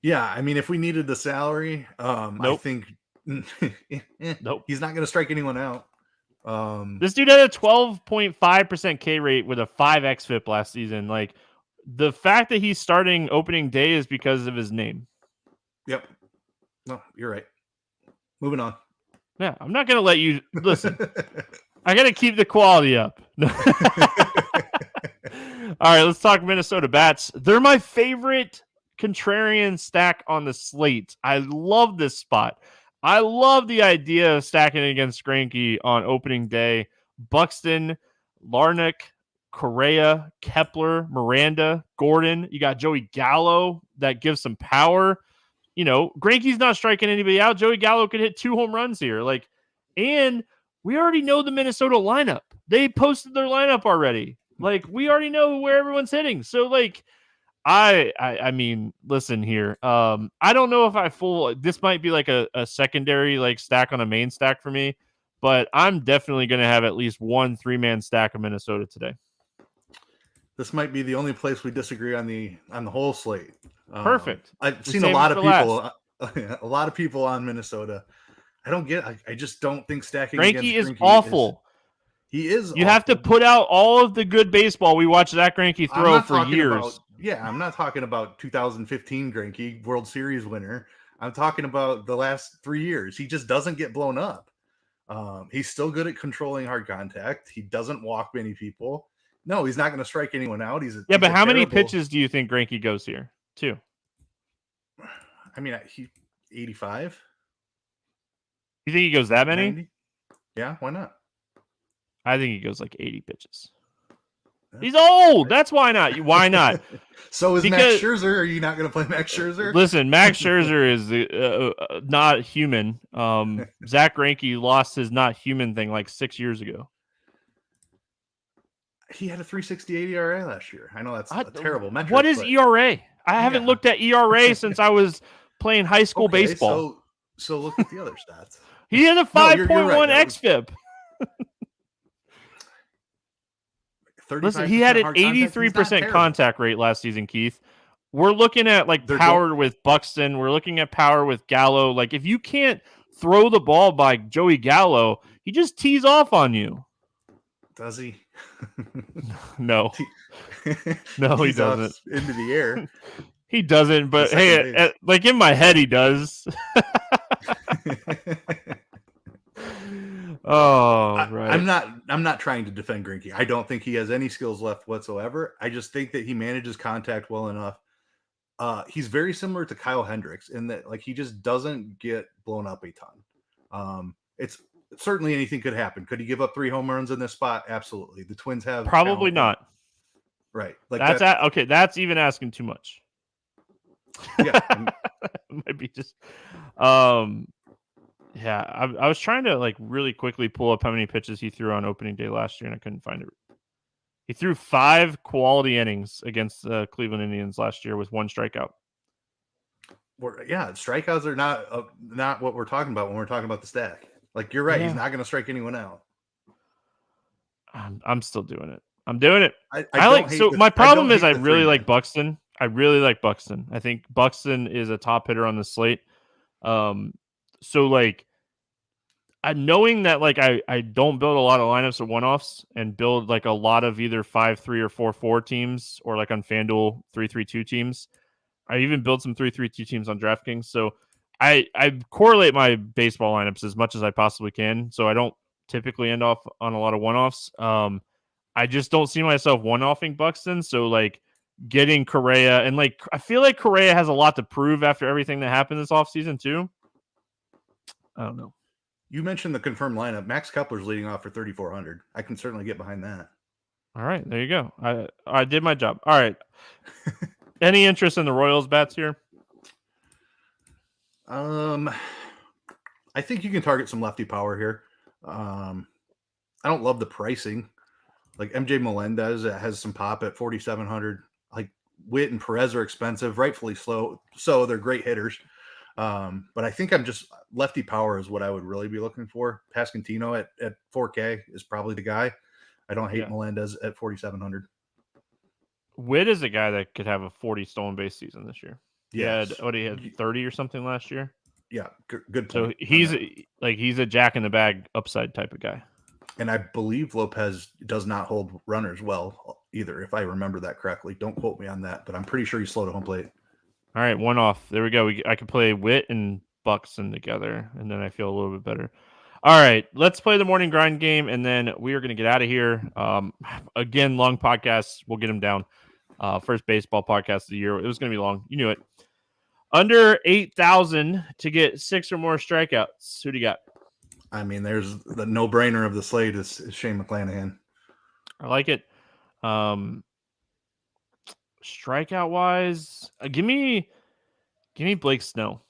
Yeah, I mean, if we needed the salary, nope. I think nope. He's not going to strike anyone out. This dude had a 12.5% K rate with a 5x FIP last season. Like, the fact that he's starting opening day is because of his name. Yep. No, you're right. Moving on. Yeah, I'm not going to let you listen. I got to keep the quality up. All right, let's talk Minnesota bats. They're my favorite contrarian stack on the slate. I love this spot. I love the idea of stacking against Greinke on opening day. Buxton, Larnach, Correa, Kepler, Miranda, Gordon. You got Joey Gallo that gives some power. You know, Greinke's not striking anybody out. Joey Gallo could hit 2 home runs here. Like, and we already know the Minnesota lineup. They posted their lineup already. Like, we already know where everyone's hitting. So, like, I mean, listen here. I don't know if this might be like a secondary like stack on a main stack for me, but I'm definitely going to have at least one 3-man stack of Minnesota today. This might be the only place we disagree on the whole slate. Perfect. I've We seen a save it lot for of last. people, a lot of people on Minnesota. I just don't think stacking Greinke against is Greinke awful. he is You awful. have to put out all of the good baseball we watched Zach Greinke throw for years. I'm not talking about 2015 Greinke, World Series winner. I'm talking about the last 3 years. He just doesn't get blown up. He's still good at controlling hard contact. He doesn't walk many people. No, he's not going to strike anyone out. But how many pitches do you think Greinke goes here? 2. I mean, he 85. You think he goes that many? 90? Yeah, why not? I think he goes like 80 pitches. He's old. That's why not. Why not? So is Max Scherzer. Are you not going to play Max Scherzer? Listen, Max Scherzer is not human. Zach Greinke lost his not human thing like 6 years ago. He had a 3.68 ERA last year. I know that's a terrible metric. What is ERA? I haven't looked at ERA since I was playing high school baseball. So look at the other stats. He had a 5.1 xFIP. Listen, he had an 83% contact rate last season, Keith. We're looking at like power with Buxton. We're looking at power with Gallo. Like if you can't throw the ball by Joey Gallo, he just tees off on you. Does he? No. No, he doesn't. Into the air. He doesn't, but hey, like in my head he does. Right. I'm not trying to defend Greinke. I don't think he has any skills left whatsoever. I just think that he manages contact well enough. He's very similar to Kyle Hendricks in that like he just doesn't get blown up a ton. It's certainly anything could happen. Could he give up 3 home runs in this spot? Absolutely. The Twins have probably not. Right. Like okay. That's even asking too much. Yeah. Might be just yeah, I was trying to like really quickly pull up how many pitches he threw on opening day last year, and I couldn't find it. He threw 5 quality innings against the Cleveland Indians last year with 1 strikeout. Yeah, strikeouts are not what we're talking about when we're talking about the stack. Like you're right, he's not going to strike anyone out. I'm still doing it. I'm doing it. My problem is I really like Buxton. I really like Buxton. I think Buxton is a top hitter on the slate. So like knowing that like I don't build a lot of lineups or one-offs and build like a lot of either 5-3 or 4-4 teams or like on FanDuel 3-3-2 teams. I even build some 3-3-2 teams on DraftKings. So I correlate my baseball lineups as much as I possibly can. So I don't typically end off on a lot of one-offs. I just don't see myself one-offing Buxton. So like getting Correa and like I feel like Correa has a lot to prove after everything that happened this offseason too. I don't know. You mentioned the confirmed lineup. Max Kepler's leading off for 3,400. I can certainly get behind that. All right, there you go. I did my job. All right. Any interest in the Royals bats here? I think you can target some lefty power here. I don't love the pricing. Like MJ Melendez has some pop at 4,700. Like Witt and Perez are expensive, rightfully slow. So they're great hitters. But I think I'm just lefty power is what I would really be looking for. Pasquantino at 4K is probably the guy. I don't hate Melendez at 4,700. Witt is a guy that could have a 40 stolen base season this year. Yeah, he had 30 or something last year. Yeah, good point. So he's a jack in the bag upside type of guy. And I believe Lopez does not hold runners well either, if I remember that correctly. Don't quote me on that, but I'm pretty sure he's slow to home plate. All right, one off. There we go. I can play Witt and Buxton together, and then I feel a little bit better. All right, let's play the morning grind game, and then we are going to get out of here. Again, long podcast. We'll get them down. First baseball podcast of the year. It was going to be long. You knew it. Under 8,000 to get 6 or more strikeouts. Who do you got? I mean, there's the no-brainer of the slate is Shane McClanahan. I like it. Strikeout wise, give me Blake Snow.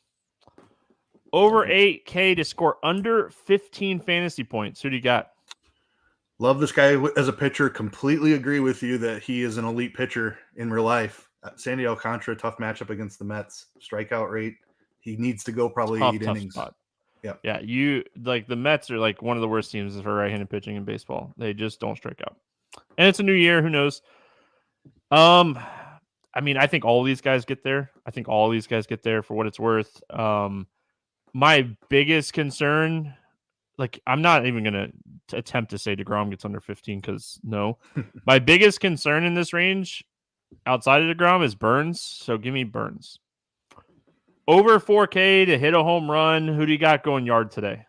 Over 8K to score under 15 fantasy points. Who do you got? Love this guy as a pitcher. Completely agree with you that he is an elite pitcher in real life. Sandy Alcantara, tough matchup against the Mets. Strikeout rate. He needs to go probably 8 innings. Spot. Yeah. You like the Mets are like one of the worst teams for right-handed pitching in baseball. They just don't strike out. And it's a new year. Who knows? I mean, I think all these guys get there. I think all these guys get there for what it's worth. My biggest concern, like, I'm not even going to attempt to say DeGrom gets under 15 because no. My biggest concern in this range outside of DeGrom is Burns. So give me Burns. Over 4K to hit a home run. Who do you got going yard today?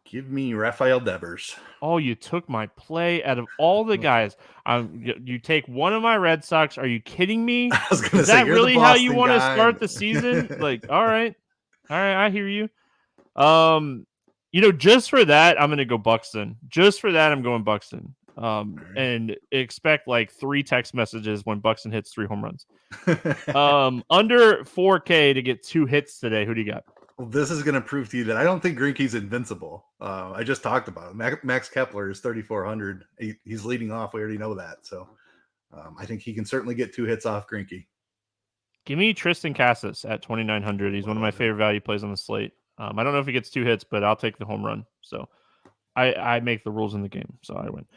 Give me Rafael Devers. Oh, you took my play out of all the guys. You take one of my Red Sox. Are you kidding me? I was going to Is say, that you're really the how you Boston want to guy. start the season? Like, all right, I hear you. Just for that, I'm going to go Buxton. Just for that, I'm going Buxton. And expect like 3 text messages when Buxton hits 3 home runs. Under 4K to get 2 hits today. Who do you got? Well, this is going to prove to you that I don't think Greinke's invincible. I just talked about it. Max Kepler is 3,400. He's leading off. We already know that. So I think he can certainly get 2 hits off Greinke. Give me Tristan Casas at 2,900. He's one of my favorite value plays on the slate. I don't know if he gets 2 hits, but I'll take the home run. So I make the rules in the game. So I win.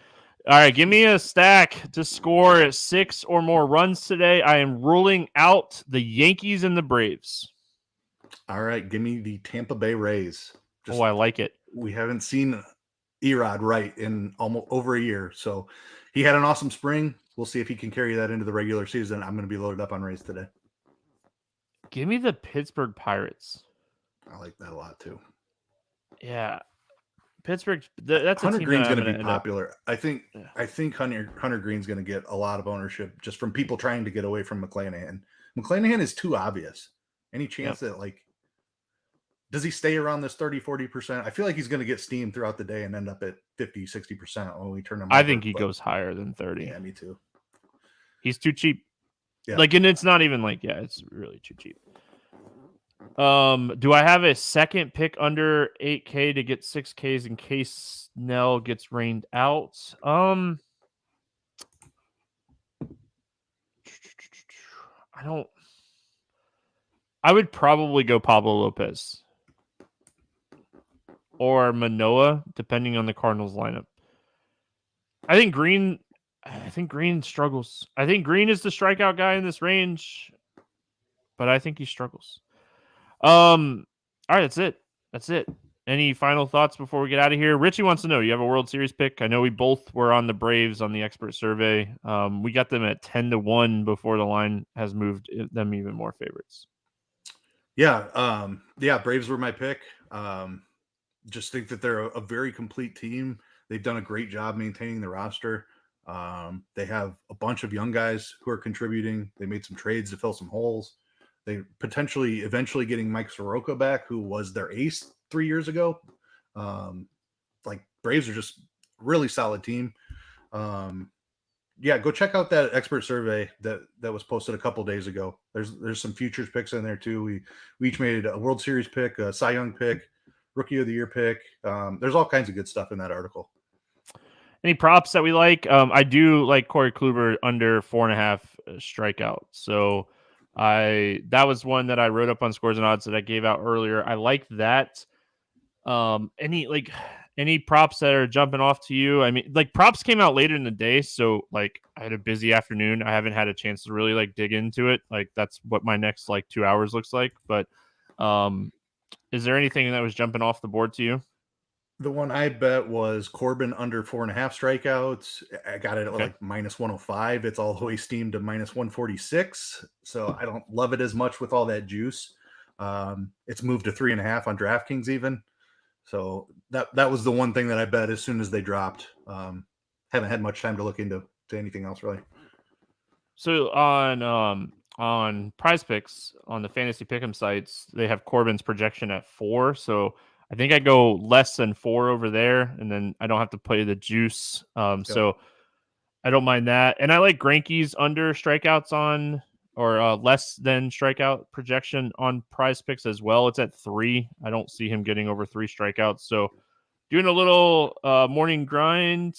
All right, give me a stack to score 6 or more runs today. I am ruling out the Yankees and the Braves. All right, give me the Tampa Bay Rays. I like it. We haven't seen Erod right in almost over a year. So he had an awesome spring. We'll see if he can carry that into the regular season. I'm going to be loaded up on Rays today. Give me the Pittsburgh Pirates. I like that a lot too. Yeah. Pittsburgh, that's Hunter a team Green's going to be popular. I think Hunter Green's going to get a lot of ownership just from people trying to get away from McClanahan. McClanahan is too obvious. Any chance that, like, does he stay around this 30-40%? I feel like he's going to get steamed throughout the day and end up at 50-60% when we turn him I think he goes higher than 30. Yeah, me too. He's too cheap. Yeah. Like, and it's not even like, it's really too cheap. Do I have a second pick under 8K to get 6Ks in case Snell gets rained out? I would probably go Pablo Lopez or Manoah, depending on the Cardinals lineup. I think Green struggles. I think Green is the strikeout guy in this range, but I think he struggles. All right, that's it. Any final thoughts before we get out of here? Richie wants to know, you have a World Series pick? I know we both were on the Braves on the expert survey. We got them at 10-1 before the line has moved them even more favorites. Yeah. Braves were my pick. Just think that they're a very complete team. They've done a great job maintaining the roster. They have a bunch of young guys who are contributing. They made some trades to fill some holes. They potentially eventually getting Mike Soroka back, who was their ace 3 years ago. Braves are just really solid team. Go check out that expert survey that was posted a couple days ago. There's some futures picks in there too. We each made a World Series pick, a Cy Young pick, Rookie of the Year pick. There's all kinds of good stuff in that article. Any props that we like? I do like Corey Kluber under 4.5 strikeout. So that was one that I wrote up on Scores and Odds that I gave out earlier. I like that. Any props that are jumping off to you? I mean, like, props came out later in the day, so like I had a busy afternoon. I haven't had a chance to really like dig into it. Like, that's what my next 2 hours looks like. But is there anything that was jumping off the board to you? The one I bet was Corbin under 4.5 strikeouts. I got it at minus 105. It's all the way steamed to minus 146. So I don't love it as much with all that juice. It's moved to 3.5 on DraftKings even. So that was the one thing that I bet as soon as they dropped. Haven't had much time to look into anything else really. So on Prize Picks on the fantasy pick'em sites, they have Corbin's projection at 4. So I think I go less than 4 over there, and then I don't have to play the juice. So I don't mind that. And I like Greinke's under strikeouts on, or less than strikeout projection on Prize Picks as well. It's at 3. I don't see him getting over 3 strikeouts. So doing a little morning grind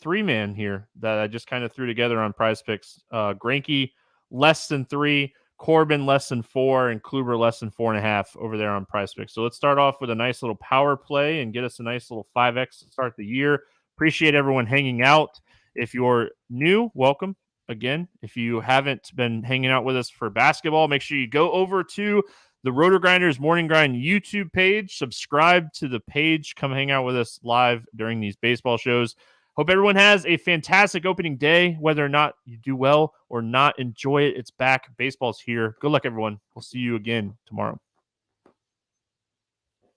3-man here that I just kind of threw together on Prize Picks. Greinke less than 3. Corbin less than 4, and Kluber less than 4.5 over there on Prize Picks. So let's start off with a nice little power play and get us a nice little 5X to start the year. Appreciate everyone hanging out. If you're new, welcome. again, if you haven't been hanging out with us for basketball, make sure you go over to the RotoGrinders Morning Grind YouTube page. Subscribe to the page. Come hang out with us live during these baseball shows. Hope everyone has a fantastic opening day. Whether or not you do well or not, enjoy it. It's back. Baseball's here. Good luck, everyone. We'll see you again tomorrow.